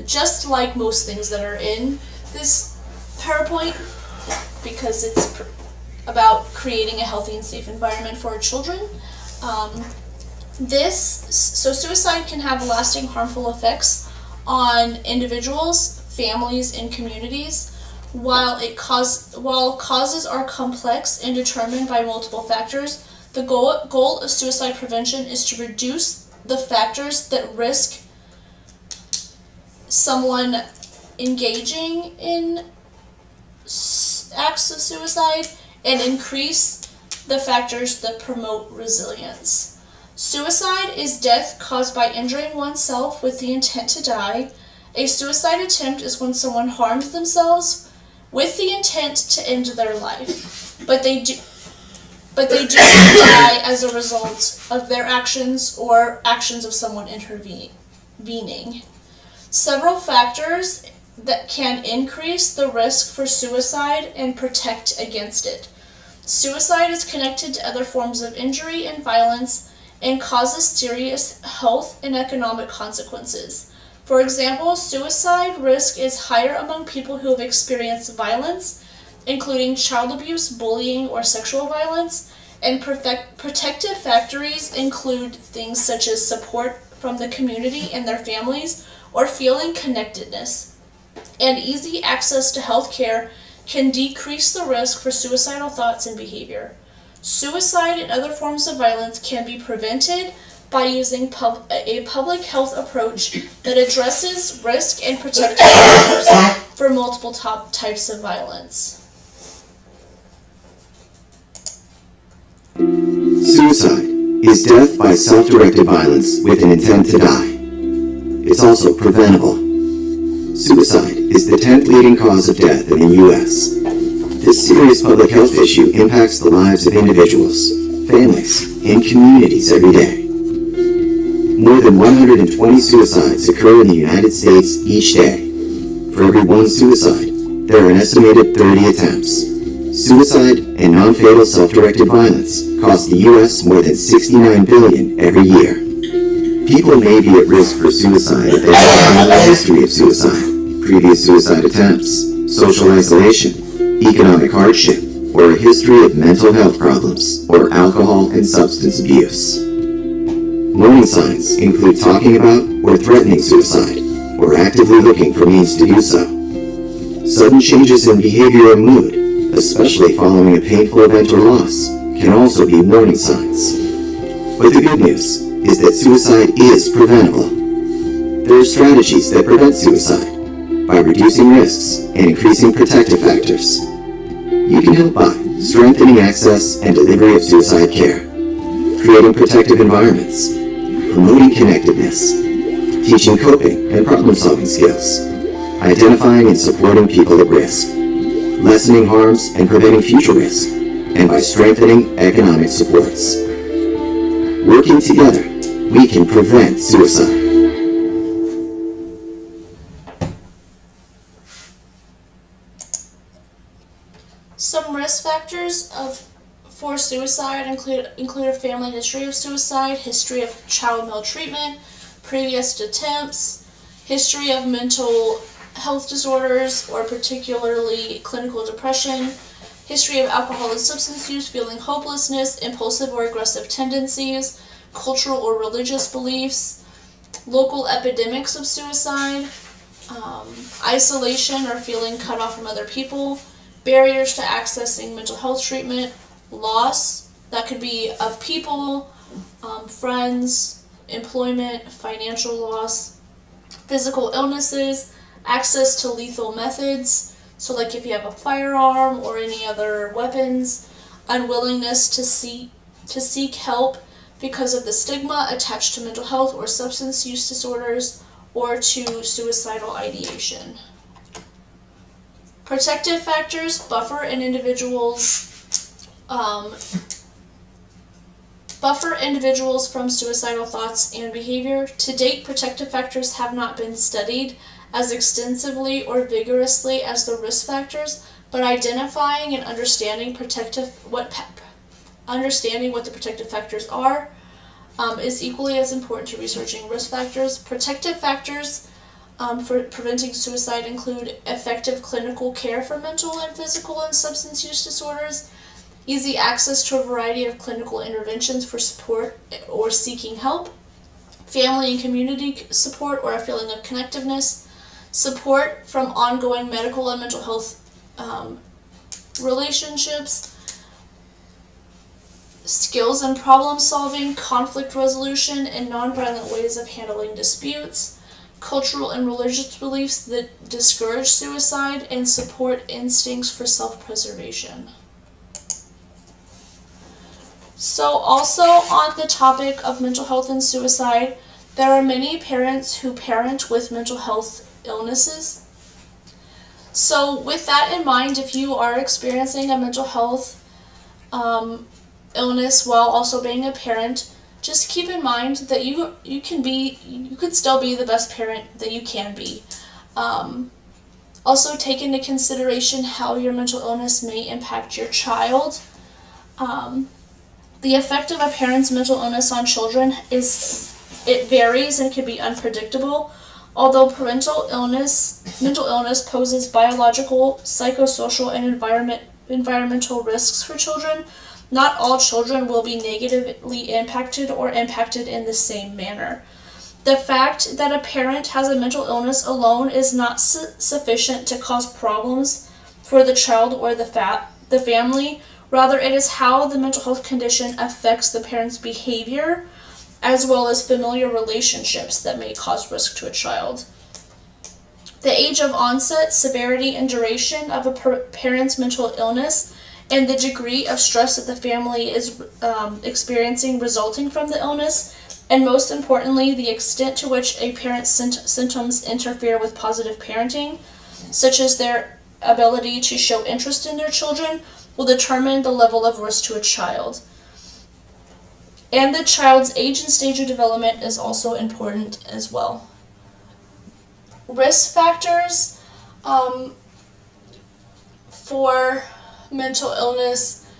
just like most things that are in this PowerPoint, because it's about creating a healthy and safe environment for our children. Suicide can have lasting harmful effects on individuals, families, and communities. While causes are complex and determined by multiple factors, the goal of suicide prevention is to reduce the factors that risk someone engaging in acts of suicide and increase the factors that promote resilience. Suicide is death caused by injuring oneself with the intent to die. A suicide attempt is when someone harms themselves with the intent to end their life, but they do die as a result of their actions or actions of someone intervening. Several factors that can increase the risk for suicide and protect against it. Suicide is connected to other forms of injury and violence and causes serious health and economic consequences. For example, suicide risk is higher among people who have experienced violence, including child abuse, bullying, or sexual violence, and protective factors include things such as support from the community and their families, or feeling connectedness. And easy access to health care can decrease the risk for suicidal thoughts and behavior. Suicide and other forms of violence can be prevented by using a public health approach that addresses risk and protective measures for multiple types of violence. Suicide is death by self-directed violence with an intent to die. It's also preventable. Suicide is the 10th leading cause of death in the U.S. This serious public health issue impacts the lives of individuals, families, and communities every day. More than 120 suicides occur in the United States each day. For every one suicide, there are an estimated 30 attempts. Suicide and non-fatal self-directed violence cost the U.S. more than $69 billion every year. People may be at risk for suicide if they have a family history of suicide, previous suicide attempts, social isolation, economic hardship, or a history of mental health problems or alcohol and substance abuse. Warning signs include talking about or threatening suicide, or actively looking for means to do so. Sudden changes in behavior or mood, especially following a painful event or loss, can also be warning signs. But the good news is that suicide is preventable. There are strategies that prevent suicide by reducing risks and increasing protective factors. You can help by strengthening access and delivery of suicide care, creating protective environments, promoting connectedness, teaching coping and problem-solving skills, identifying and supporting people at risk, lessening harms and preventing future risk, and by strengthening economic supports. Working together, we can prevent suicide. Some risk factors for suicide include a family history of suicide, history of child maltreatment, previous attempts, history of mental health disorders or particularly clinical depression, history of alcohol and substance use, feeling hopelessness, impulsive or aggressive tendencies, cultural or religious beliefs, local epidemics of suicide, isolation or feeling cut off from other people, barriers to accessing mental health treatment, loss, that could be of people, friends, employment, financial loss, physical illnesses, access to lethal methods, so like if you have a firearm or any other weapons, unwillingness to seek help because of the stigma attached to mental health or substance use disorders or to suicidal ideation. Protective factors buffer individuals from suicidal thoughts and behavior. To date, protective factors have not been studied as extensively or vigorously as the risk factors, but identifying and understanding what the protective factors are is equally as important to researching risk factors. Protective factors for preventing suicide include effective clinical care for mental and physical and substance use disorders, easy access to a variety of clinical interventions for support or seeking help, family and community support or a feeling of connectiveness, support from ongoing medical and mental health relationships, skills in problem solving, conflict resolution, and nonviolent ways of handling disputes, cultural and religious beliefs that discourage suicide and support instincts for self-preservation. So also on the topic of mental health and suicide, there are many parents who parent with mental health illnesses. So with that in mind, if you are experiencing a mental health illness while also being a parent, just keep in mind that you could still be the best parent that you can be. Also take into consideration how your mental illness may impact your child. The effect of a parent's mental illness on children it varies and can be unpredictable. Although mental illness poses biological, psychosocial, and environmental risks for children, not all children will be negatively impacted or impacted in the same manner. The fact that a parent has a mental illness alone is not sufficient to cause problems for the child or the family. Rather, it is how the mental health condition affects the parent's behavior as well as familiar relationships that may cause risk to a child. The age of onset, severity, and duration of a parent's mental illness and the degree of stress that the family is experiencing resulting from the illness, and most importantly, the extent to which a parent's symptoms interfere with positive parenting, such as their ability to show interest in their children, will determine the level of risk to a child. And the child's age and stage of development is also important as well. Risk factors for mental illness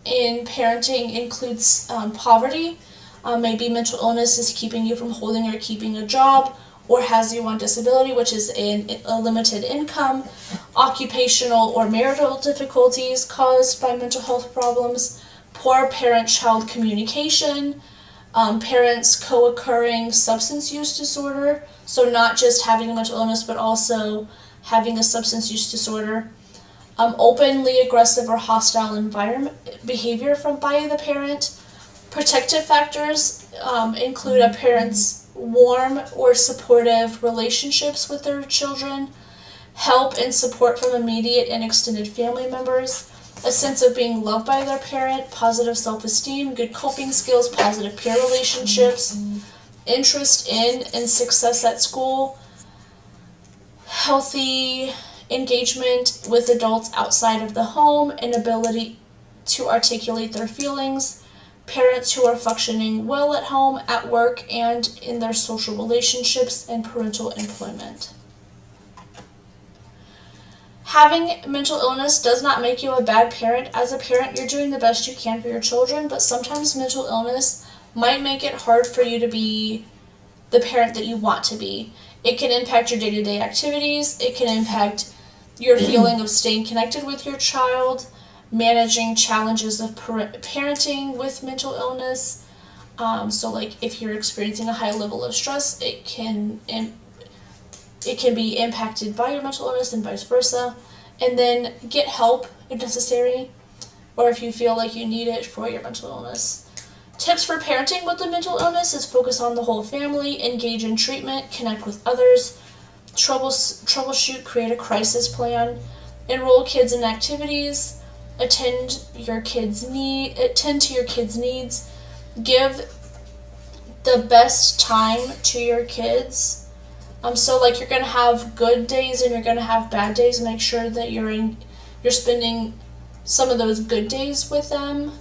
in parenting includes poverty. Maybe mental illness is keeping you from holding or keeping a job, or has you on disability, which is a limited income, occupational or marital difficulties caused by mental health problems, poor parent-child communication, parents co-occurring substance use disorder, so not just having a mental illness but also having a substance use disorder, openly aggressive or hostile behavior by the parent, Protective factors include a parent's warm or supportive relationships with their children, help and support from immediate and extended family members, a sense of being loved by their parent, positive self-esteem, good coping skills, positive peer relationships, interest in and success at school, healthy engagement with adults outside of the home, and ability to articulate their feelings, parents who are functioning well at home, at work, and in their social relationships, and parental employment. Having mental illness does not make you a bad parent. As a parent, you're doing the best you can for your children, but sometimes mental illness might make it hard for you to be the parent that you want to be. It can impact your day-to-day activities. It can impact your feeling of staying connected with your child, managing challenges of parenting with mental illness. So like if you're experiencing a high level of stress, it can be impacted by your mental illness and vice versa. And then get help if necessary, or if you feel like you need it for your mental illness. Tips for parenting with a mental illness is focus on the whole family, engage in treatment, connect with others, troubleshoot, create a crisis plan, enroll kids in activities, attend to your kids' needs, give the best time to your kids. So like you're gonna have good days and you're gonna have bad days. Make sure that you're spending some of those good days with them.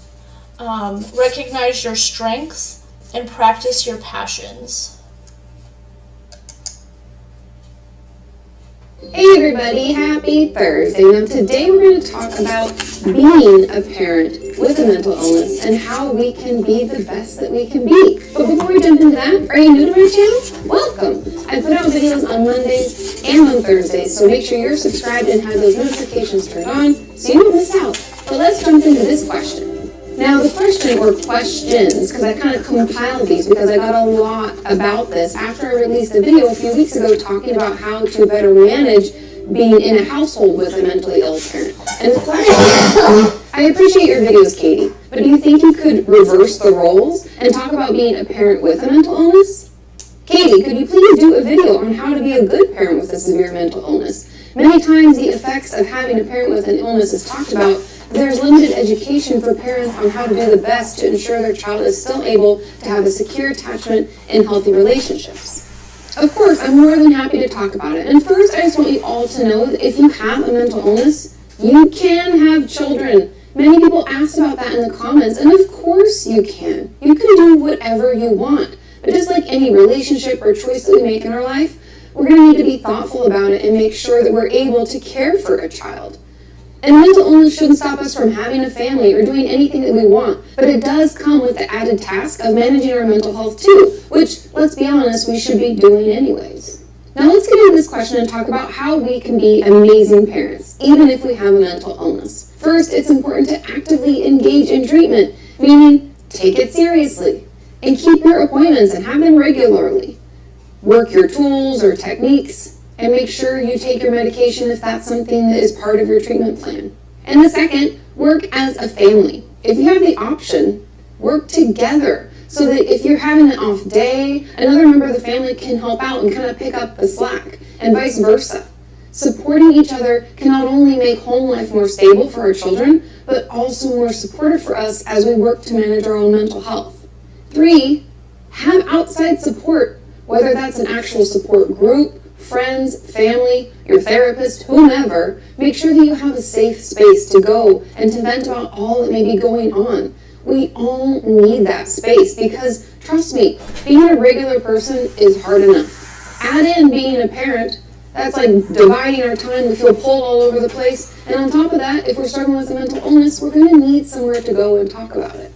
Recognize your strengths and practice your passions. Hey everybody, happy Thursday. Now today we're going to talk about being a parent with a mental illness and how we can be the best that we can be. But before we jump into that, are you new to my channel? Welcome! I put out videos on Mondays and on Thursdays, so make sure you're subscribed and have those notifications turned on so you don't miss out. But let's jump into this question. Now the question, or questions, because I kind of compiled these because I got a lot about this after I released a video a few weeks ago talking about how to better manage being in a household with a mentally ill parent. And the question is, I appreciate your videos, Katie, but do you think you could reverse the roles and talk about being a parent with a mental illness? Katie, could you please do a video on how to be a good parent with a severe mental illness? Many times the effects of having a parent with an illness is talked about, but there's limited education for parents on how to do the best to ensure their child is still able to have a secure attachment and healthy relationships. Of course, I'm more than happy to talk about it. And first, I just want you all to know that if you have a mental illness, you can have children. Many people asked about that in the comments, and of course you can. You can do whatever you want. But just like any relationship or choice that we make in our life, we're going to need to be thoughtful about it and make sure that we're able to care for a child. And mental illness shouldn't stop us from having a family or doing anything that we want, but it does come with the added task of managing our mental health too, which, let's be honest, we should be doing anyways. Now let's get into this question and talk about how we can be amazing parents, even if we have a mental illness. First, it's important to actively engage in treatment, meaning take it seriously, and keep your appointments and have them regularly. Work your tools or techniques, and make sure you take your medication if that's something that is part of your treatment plan. And the second, work as a family. If you have the option, work together so that if you're having an off day, another member of the family can help out and kind of pick up the slack, and vice versa. Supporting each other can not only make home life more stable for our children, but also more supportive for us as we work to manage our own mental health. 3, have outside support, whether that's an actual support group, friends, family, your therapist, whomever. Make sure that you have a safe space to go and to vent about all that may be going on. We all need that space because, trust me, being a regular person is hard enough. Add in being a parent, that's like dividing our time. We feel pulled all over the place. And on top of that, if we're struggling with a mental illness, we're going to need somewhere to go and talk about it.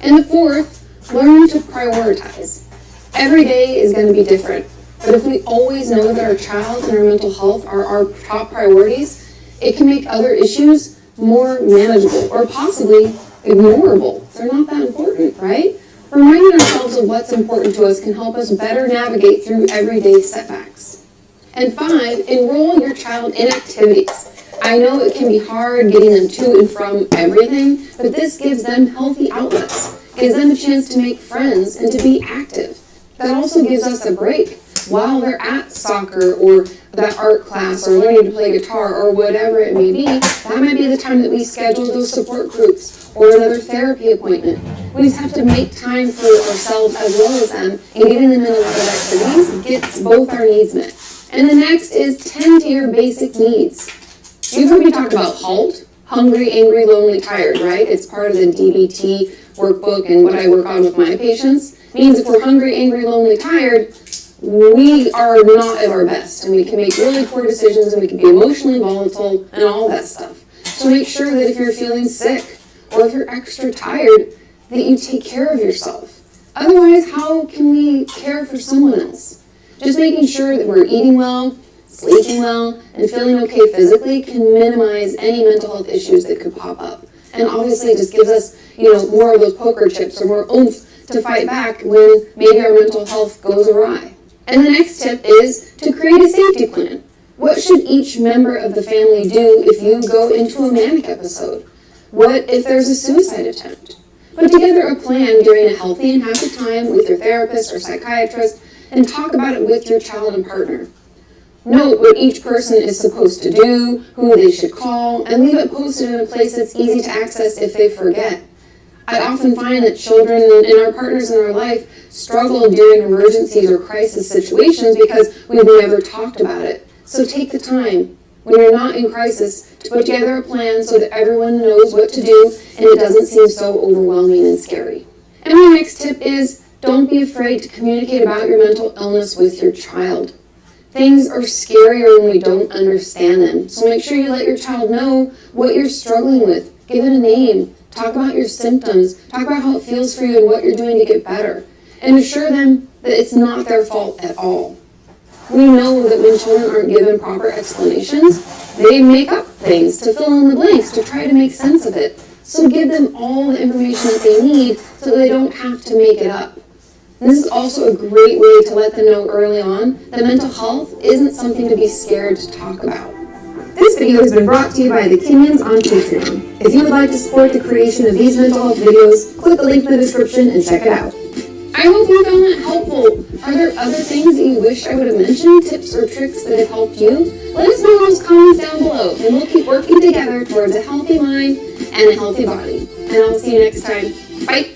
And the 4th, learn to prioritize. Every day is going to be different. But if we always know that our child and our mental health are our top priorities, it can make other issues more manageable or possibly ignorable. They're not that important, right? Reminding ourselves of what's important to us can help us better navigate through everyday setbacks. And 5, enroll your child in activities. I know it can be hard getting them to and from everything, but this gives them healthy outlets. gives them a chance to make friends and to be active. That also gives us a break while they're at soccer or that art class or learning to play guitar or whatever it may be. That might be the time that we schedule those support groups or another therapy appointment. We just have to make time for ourselves as well as them, and getting them in a lot of activities gets both our needs met. And the next is tend to your basic needs. You've heard me talk about HALT, hungry, angry, lonely, tired, right? It's part of the DBT workbook and what I work on with my patients. It means if we're hungry, angry, lonely, tired, we are not at our best, and we can make really poor decisions, and we can be emotionally volatile and all that stuff. So make sure that if you're feeling sick or if you're extra tired, that you take care of yourself. Otherwise, how can we care for someone else? Just making sure that we're eating well, sleeping well, and feeling okay physically can minimize any mental health issues that could pop up. And obviously it just gives us, more of those poker chips or more oomph to fight back when maybe our mental health goes awry. And the next tip is to create a safety plan. What should each member of the family do if you go into a manic episode? What if there's a suicide attempt? Put together a plan during a healthy and happy time with your therapist or psychiatrist and talk about it with your child and partner. Note what each person is supposed to do, who they should call, and leave it posted in a place that's easy to access if they forget. I often find that children and our partners in our life struggle during emergencies or crisis situations because we've never talked about it. So take the time, when you're not in crisis, to put together a plan so that everyone knows what to do and it doesn't seem so overwhelming and scary. And my next tip is, don't be afraid to communicate about your mental illness with your child. Things are scarier when we don't understand them. So make sure you let your child know what you're struggling with. Give it a name. Talk about your symptoms. Talk about how it feels for you and what you're doing to get better. And assure them that it's not their fault at all. We know that when children aren't given proper explanations, they make up things to fill in the blanks to try to make sense of it. So give them all the information that they need so that they don't have to make it up. And this is also a great way to let them know early on that mental health isn't something to be scared to talk about. This video has been brought to you by the Kenyans on Patreon. If you would like to support the creation of these mental health videos, click the link in the description and check it out. I hope you found that helpful. Are there other things that you wish I would have mentioned, tips or tricks that have helped you? Let us know in those comments down below, and we'll keep working together towards a healthy mind and a healthy body. And I'll see you next time. Bye!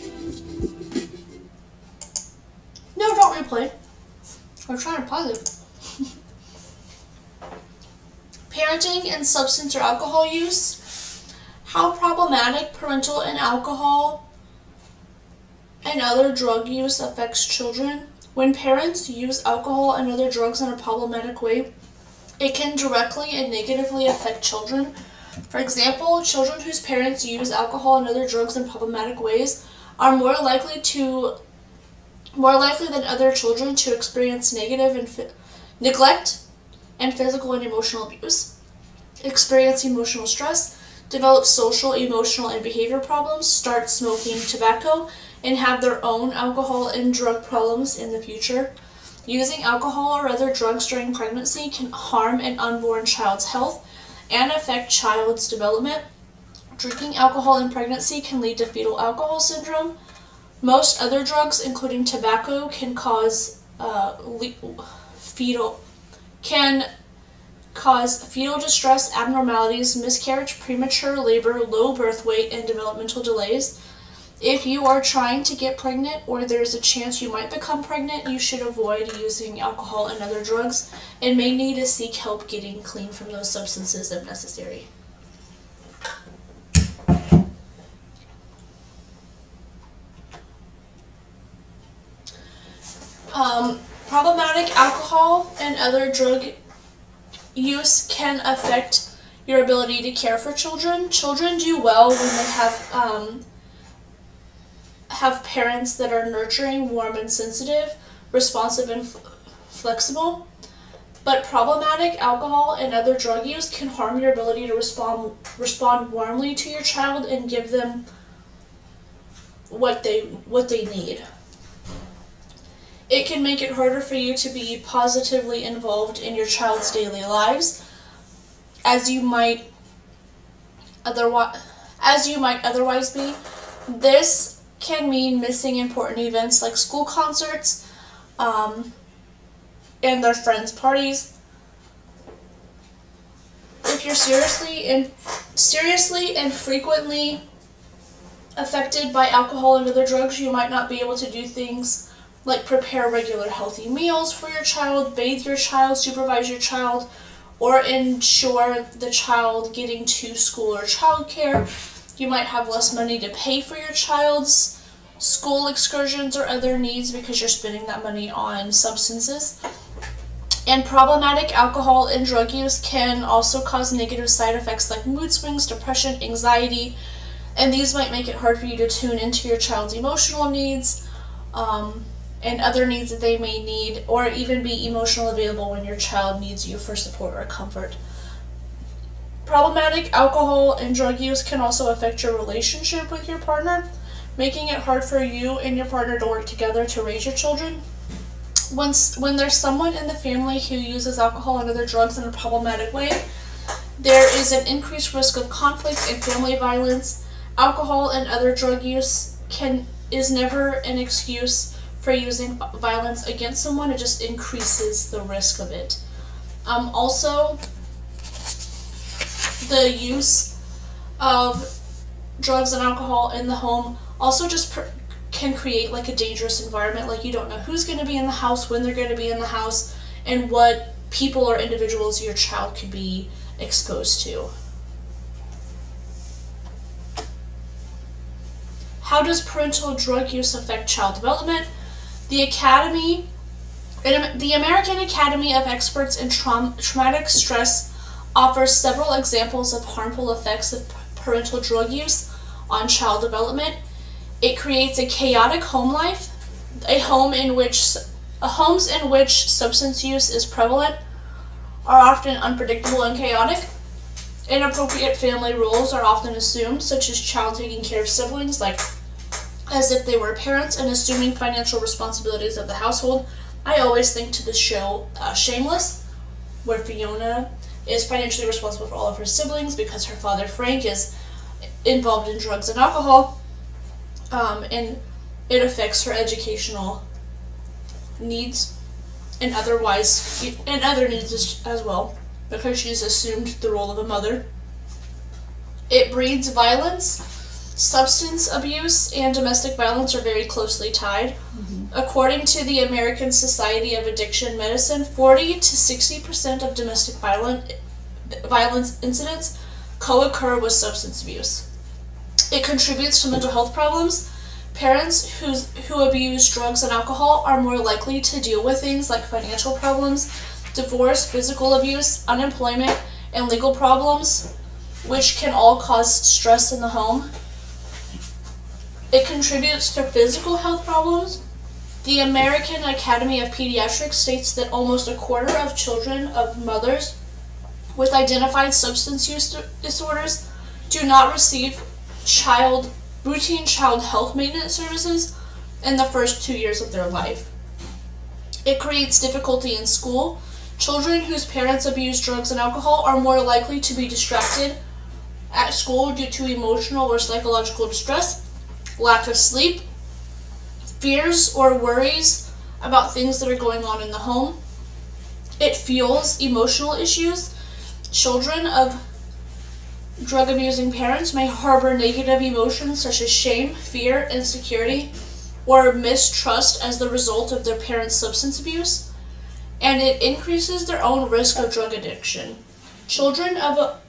No, don't replay. We're trying to pause it. Parenting and substance or alcohol use. How problematic parental and alcohol and other drug use affects children. When parents use alcohol and other drugs in a problematic way, it can directly and negatively affect children. For example, children whose parents use alcohol and other drugs in problematic ways are more likely than other children to experience negative and neglect and physical and emotional abuse, experience emotional stress, develop social, emotional, and behavior problems, start smoking tobacco, and have their own alcohol and drug problems in the future. Using alcohol or other drugs during pregnancy can harm an unborn child's health and affect child's development. Drinking alcohol in pregnancy can lead to fetal alcohol syndrome. Most other drugs, including tobacco, can cause fetal distress, abnormalities, miscarriage, premature labor, low birth weight, and developmental delays. If you are trying to get pregnant or there's a chance you might become pregnant, you should avoid using alcohol and other drugs and may need to seek help getting clean from those substances if necessary. Problematic alcohol and other drug use can affect your ability to care for children. Children do well when they have parents that are nurturing, warm, and sensitive, responsive, and flexible. But problematic alcohol and other drug use can harm your ability to respond warmly to your child and give them what they need. It can make it harder for you to be positively involved in your child's daily lives, as you might otherwise be. This can mean missing important events like school concerts and their friends' parties. If you're seriously and frequently affected by alcohol and other drugs, you might not be able to do things like prepare regular healthy meals for your child, bathe your child, supervise your child, or ensure the child getting to school or childcare. You might have less money to pay for your child's school excursions or other needs because you're spending that money on substances. And problematic alcohol and drug use can also cause negative side effects like mood swings, depression, anxiety, and these might make it hard for you to tune into your child's emotional needs and other needs that they may need, or even be emotionally available when your child needs you for support or comfort. Problematic alcohol and drug use can also affect your relationship with your partner, making it hard for you and your partner to work together to raise your children. When there's someone in the family who uses alcohol and other drugs in a problematic way, there is an increased risk of conflict and family violence. Alcohol and other drug use is never an excuse for using violence against someone. It just increases the risk of it. Also, the use of drugs and alcohol in the home also just can create like a dangerous environment. Like, you don't know who's going to be in the house, when they're going to be in the house, and what people or individuals your child could be exposed to. How does parental drug use affect child development? The American Academy of Experts in Traumatic Stress offers several examples of harmful effects of parental drug use on child development. It creates a chaotic home life. Homes in which substance use is prevalent are often unpredictable and chaotic. Inappropriate family roles are often assumed, such as child taking care of siblings, like as if they were parents, and assuming financial responsibilities of the household. I always think to the show Shameless, where Fiona is financially responsible for all of her siblings because her father Frank is involved in drugs and alcohol, and it affects her educational needs and other needs as well, because she's assumed the role of a mother. It breeds violence. Substance abuse and domestic violence are very closely tied. According to the American Society of Addiction Medicine, 40 to 60% of domestic violence incidents co-occur with substance abuse. It contributes to mental health problems. Parents who abuse drugs and alcohol are more likely to deal with things like financial problems, divorce, physical abuse, unemployment, and legal problems, which can all cause stress in the home. It contributes to physical health problems. The American Academy of Pediatrics states that almost a quarter of children of mothers with identified substance use disorders do not receive routine child health maintenance services in the first 2 years of their life. It creates difficulty in school. Children whose parents abuse drugs and alcohol are more likely to be distracted at school due to emotional or psychological distress, lack of sleep, fears or worries about things that are going on in the home. It fuels emotional issues. Children of drug-abusing parents may harbor negative emotions such as shame, fear, insecurity, or mistrust as the result of their parents' substance abuse, and it increases their own risk of drug addiction. Children of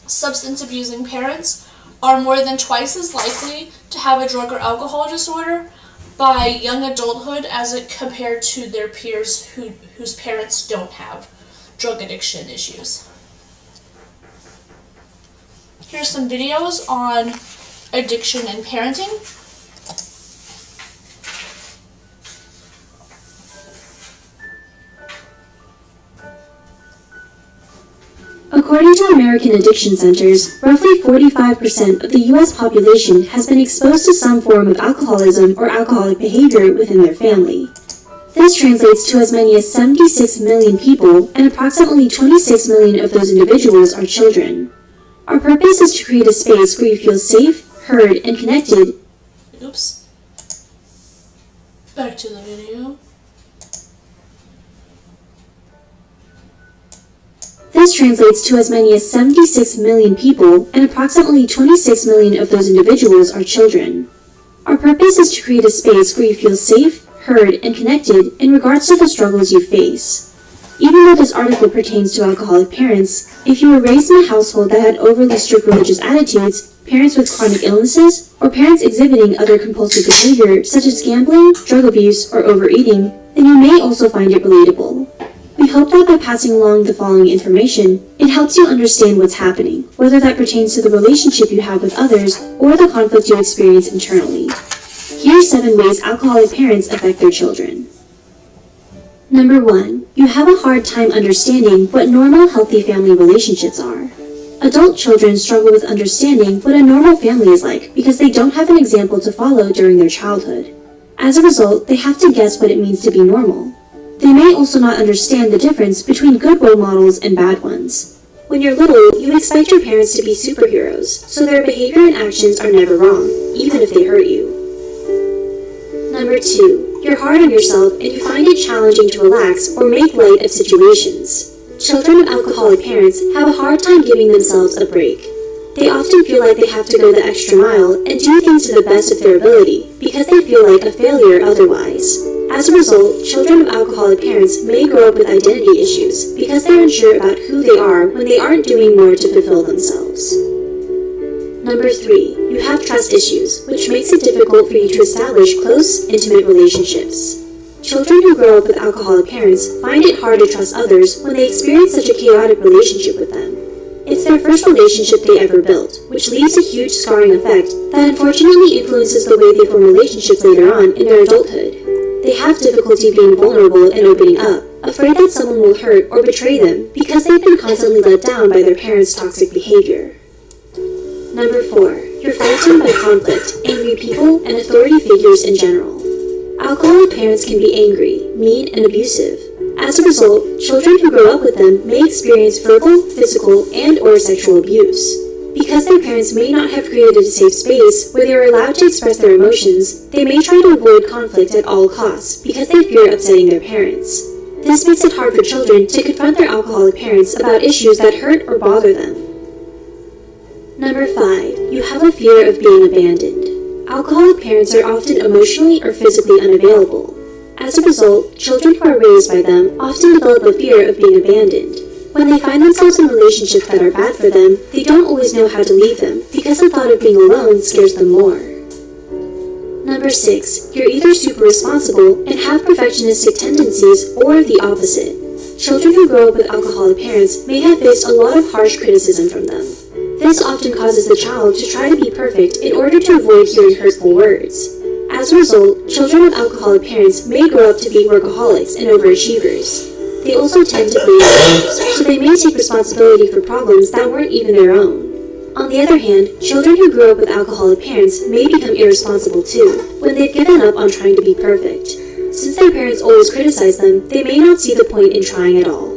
substance-abusing parents are more than twice as likely to have a drug or alcohol disorder by young adulthood as it compared to their peers whose parents don't have drug addiction issues. Here's some videos on addiction and parenting. According to American Addiction Centers, roughly 45% of the U.S. population has been exposed to some form of alcoholism or alcoholic behavior within their family. This translates to as many as 76 million people, and approximately 26 million of those individuals are children. Our purpose is to create a space where you feel safe, heard, and connected Oops. Back to the video. This translates to as many as 76 million people, and approximately 26 million of those individuals are children. Our purpose is to create a space where you feel safe, heard, and connected in regards to the struggles you face. Even though this article pertains to alcoholic parents, if you were raised in a household that had overly strict religious attitudes, parents with chronic illnesses, or parents exhibiting other compulsive behavior such as gambling, drug abuse, or overeating, then you may also find it relatable. We hope that by passing along the following information, it helps you understand what's happening, whether that pertains to the relationship you have with others or the conflict you experience internally. Here's 7 ways alcoholic parents affect their children. Number 1. You have a hard time understanding what normal, healthy family relationships are. Adult children struggle with understanding what a normal family is like because they don't have an example to follow during their childhood. As a result, they have to guess what it means to be normal. They may also not understand the difference between good role models and bad ones. When you're little, you expect your parents to be superheroes, so their behavior and actions are never wrong, even if they hurt you. Number 2. You're hard on yourself and you find it challenging to relax or make light of situations. Children of alcoholic parents have a hard time giving themselves a break. They often feel like they have to go the extra mile and do things to the best of their ability because they feel like a failure otherwise. As a result, children of alcoholic parents may grow up with identity issues because they're unsure about who they are when they aren't doing more to fulfill themselves. Number 3. You have trust issues, which makes it difficult for you to establish close, intimate relationships. Children who grow up with alcoholic parents find it hard to trust others when they experience such a chaotic relationship with them. It's their first relationship they ever built, which leaves a huge scarring effect that unfortunately influences the way they form relationships later on in their adulthood. They have difficulty being vulnerable and opening up, afraid that someone will hurt or betray them because they've been constantly let down by their parents' toxic behavior. Number 4. You're frightened by conflict, angry people, and authority figures in general. Alcoholic parents can be angry, mean, and abusive. As a result, children who grow up with them may experience verbal, physical, and/or sexual abuse. Because their parents may not have created a safe space where they are allowed to express their emotions, they may try to avoid conflict at all costs because they fear upsetting their parents. This makes it hard for children to confront their alcoholic parents about issues that hurt or bother them. Number 5. You have a fear of being abandoned. Alcoholic parents are often emotionally or physically unavailable. As a result, children who are raised by them often develop a fear of being abandoned. When they find themselves in relationships that are bad for them, they don't always know how to leave them because the thought of being alone scares them more. Number 6. You're either super responsible and have perfectionistic tendencies or the opposite. Children who grow up with alcoholic parents may have faced a lot of harsh criticism from them. This often causes the child to try to be perfect in order to avoid hearing hurtful words. As a result, children of alcoholic parents may grow up to be workaholics and overachievers. They also tend to blame others, so they may take responsibility for problems that weren't even their own. On the other hand, children who grew up with alcoholic parents may become irresponsible too, when they've given up on trying to be perfect. Since their parents always criticize them, they may not see the point in trying at all.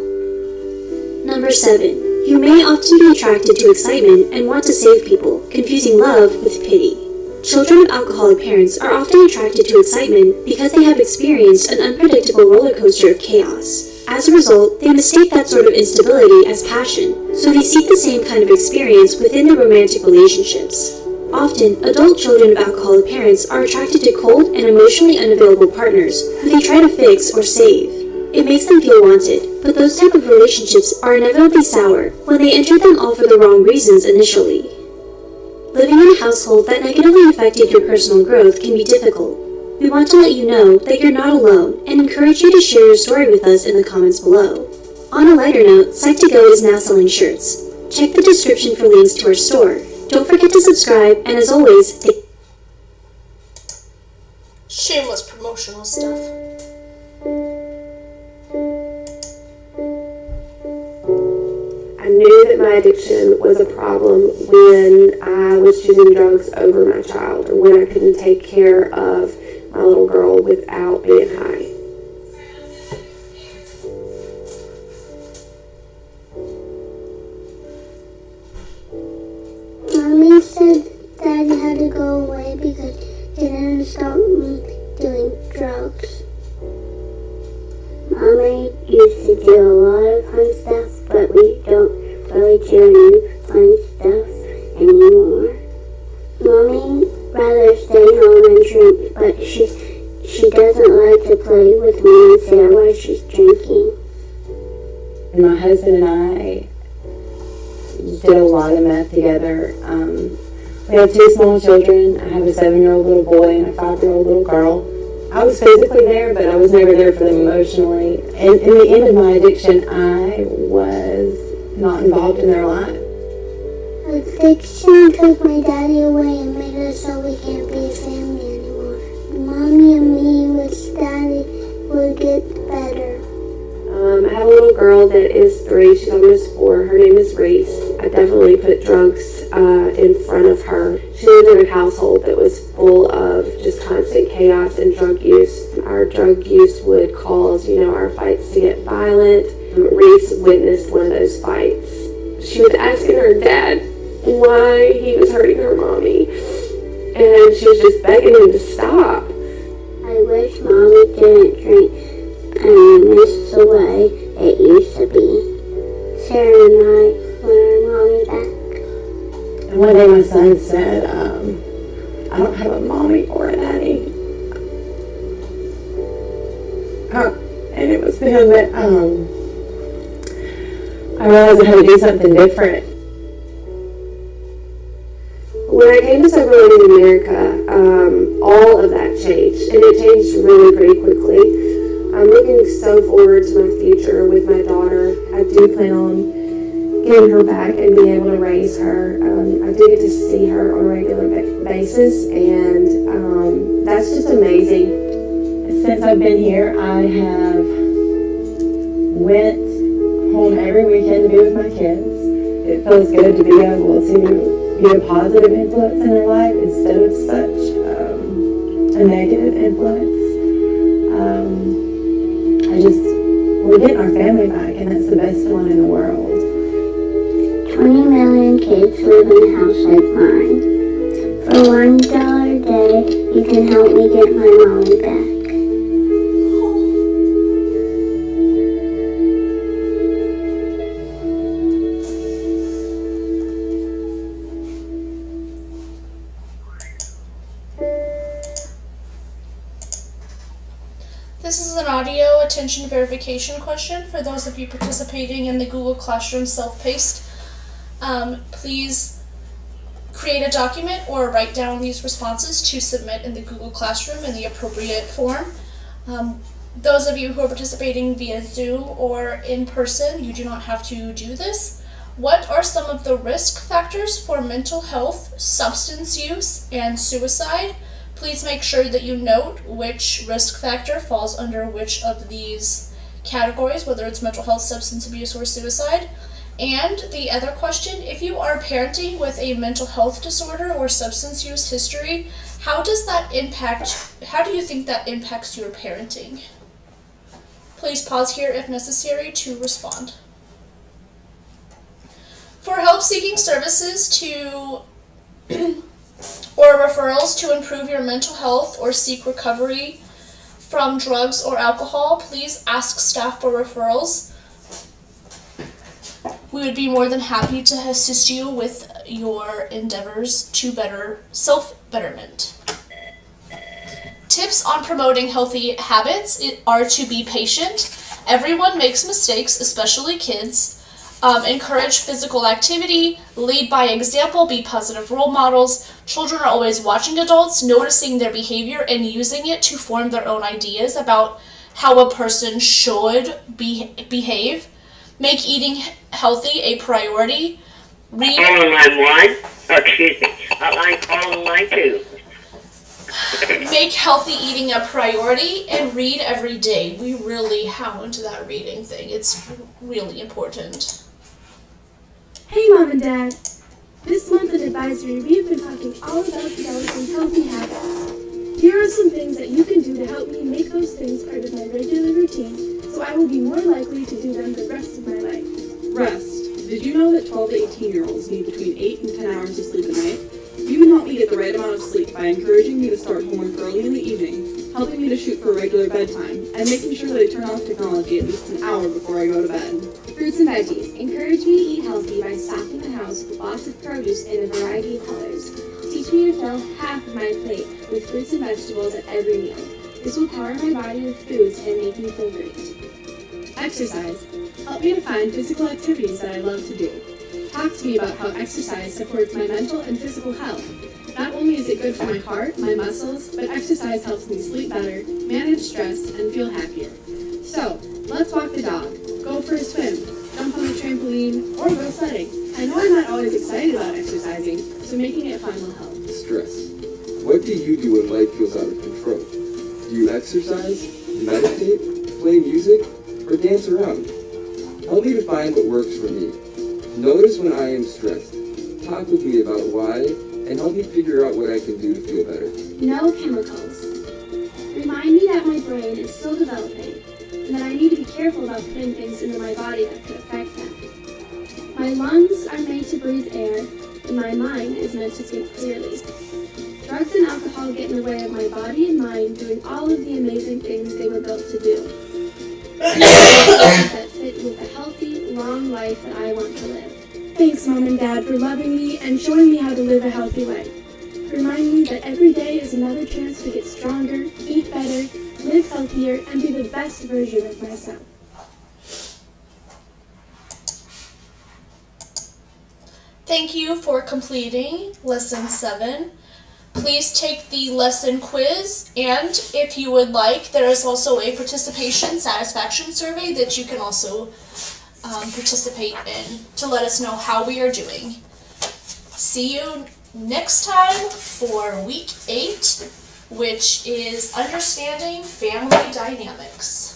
Number 7. You may often be attracted to excitement and want to save people, confusing love with pity. Children of alcoholic parents are often attracted to excitement because they have experienced an unpredictable roller coaster of chaos. As a result, they mistake that sort of instability as passion, so they seek the same kind of experience within their romantic relationships. Often, adult children of alcoholic parents are attracted to cold and emotionally unavailable partners who they try to fix or save. It makes them feel wanted, but those type of relationships are inevitably sour when they enter them all for the wrong reasons initially. Living in a household that negatively affected your personal growth can be difficult. We want to let you know that you're not alone and encourage you to share your story with us in the comments below. On a lighter note, Psych2Go is now selling shirts. Check the description for links to our store. Don't forget to subscribe, and as always, Shameless promotional stuff. I knew that my addiction was a problem when I was choosing drugs over my child, or when I couldn't take care of my little girl without being high. Mommy said Dad had to go away because he didn't fun stuff, but we don't really do any fun stuff anymore. Mommy rather stay home and drink, but she doesn't like to play with me and Sarah while she's drinking. My husband and I did a lot of meth together. We have 2 small children. I have a 7-year-old little boy and a 5-year-old little girl. I was physically there, but I was never there for them emotionally. And in the end of my addiction, I was not involved in their life. Addiction took my daddy away and made it so we can't be a family anymore. Mommy and me with daddy will get better. I have a little girl that is 3. She's almost 4. Her name is Reese. I definitely put drugs in front of her. She lived in a household that was full of just constant chaos and drug use. Our drug use would cause, our fights to get violent. Reese witnessed one of those fights. She was asking her dad why he was hurting her mommy, and she was just begging him to stop. I wish Mommy didn't drink and miss the way it used to be. Sarah and I want our Mommy back. And one day my son said, I don't have a mommy or a daddy. And it was then that I realized I had to do something different. When I came to Sober Living in America, all of that changed, and it changed really pretty quickly. I'm looking so forward to my future with my daughter. I do plan on getting her back and being able to raise her. I do get to see her on a regular basis, and that's just amazing. Since I've been here, I have went home every weekend to be with my kids. It feels good to be able to be a positive influence in their life instead of such a negative influence. We're getting our family back, and that's the best one in the world. 20 million kids live in a house like mine. For $1 a day, you can help me get my Mommy back. This is an audio attention verification question for those of you participating in the Google Classroom self-paced. Please create a document or write down these responses to submit in the Google Classroom in the appropriate form. Those of you who are participating via Zoom or in person, you do not have to do this. What are some of the risk factors for mental health, substance use, and suicide? Please make sure that you note which risk factor falls under which of these categories, whether it's mental health, substance abuse, or suicide. And the other question, if you are parenting with a mental health disorder or substance use history, how do you think that impacts your parenting? Please pause here if necessary to respond. For help seeking services or referrals to improve your mental health or seek recovery from drugs or alcohol, please ask staff for referrals. We would be more than happy to assist you with your endeavors to better self-betterment. Tips on promoting healthy habits are to be patient. Everyone makes mistakes, especially kids. Encourage physical activity, lead by example, be positive role models. Children are always watching adults, noticing their behavior, and using it to form their own ideas about how a person should behave. Make eating healthy a priority. Read. Make healthy eating a priority and read every day. We really hound that reading thing. It's really important. Hey Mom and Dad! This month at Advisory, we have been talking all about developing healthy habits. Here are some things that you can do to help me make those things part of my regular routine, so I will be more likely to do them the rest of my life. Rest. Did you know that 12 to 18-year-olds need between 8 and 10 hours of sleep a night? You can help me get the right amount of sleep by encouraging me to start homework early in the evening, helping me to shoot for a regular bedtime, and making sure that I turn off technology at least an hour before I go to bed. Through Fruits and veggies. Encourage me to eat healthy by stocking the house with lots of produce in a variety of colors. Teach me to fill half of my plate with fruits and vegetables at every meal. This will power my body with foods and make me feel great. Exercise. Help me to find physical activities that I love to do. Talk to me about how exercise supports my mental and physical health. Not only is it good for my heart, my muscles, but exercise helps me sleep better, manage stress, and feel happier. So, let's walk the dog, go for a swim, jump on a trampoline, or go sledding. I know I'm not always excited about exercising, so making it fun will help. Stress. What do you do when life feels out of control? Do you exercise, meditate, play music, or dance around? Help me to find what works for me. Notice when I am stressed. Talk with me about why, and help me figure out what I can do to feel better. No chemicals. Remind me that my brain is still developing, and that I need to be careful about putting things into my body that could affect them. My lungs are made to breathe air, and my mind is meant to think clearly. Drugs and alcohol get in the way of my body and mind doing all of the amazing things they were built to do. That fit with the healthy, long life that I want to live. Thanks, Mom and Dad, for loving me and showing me how to live a healthy life. Remind me that every day is another chance to get stronger, eat better, live healthier, and be the best version of myself. Thank you for completing Lesson 7. Please take the lesson quiz, and if you would like, there is also a participation satisfaction survey that you can also participate in to let us know how we are doing. See you next time for week 8, which is understanding family dynamics.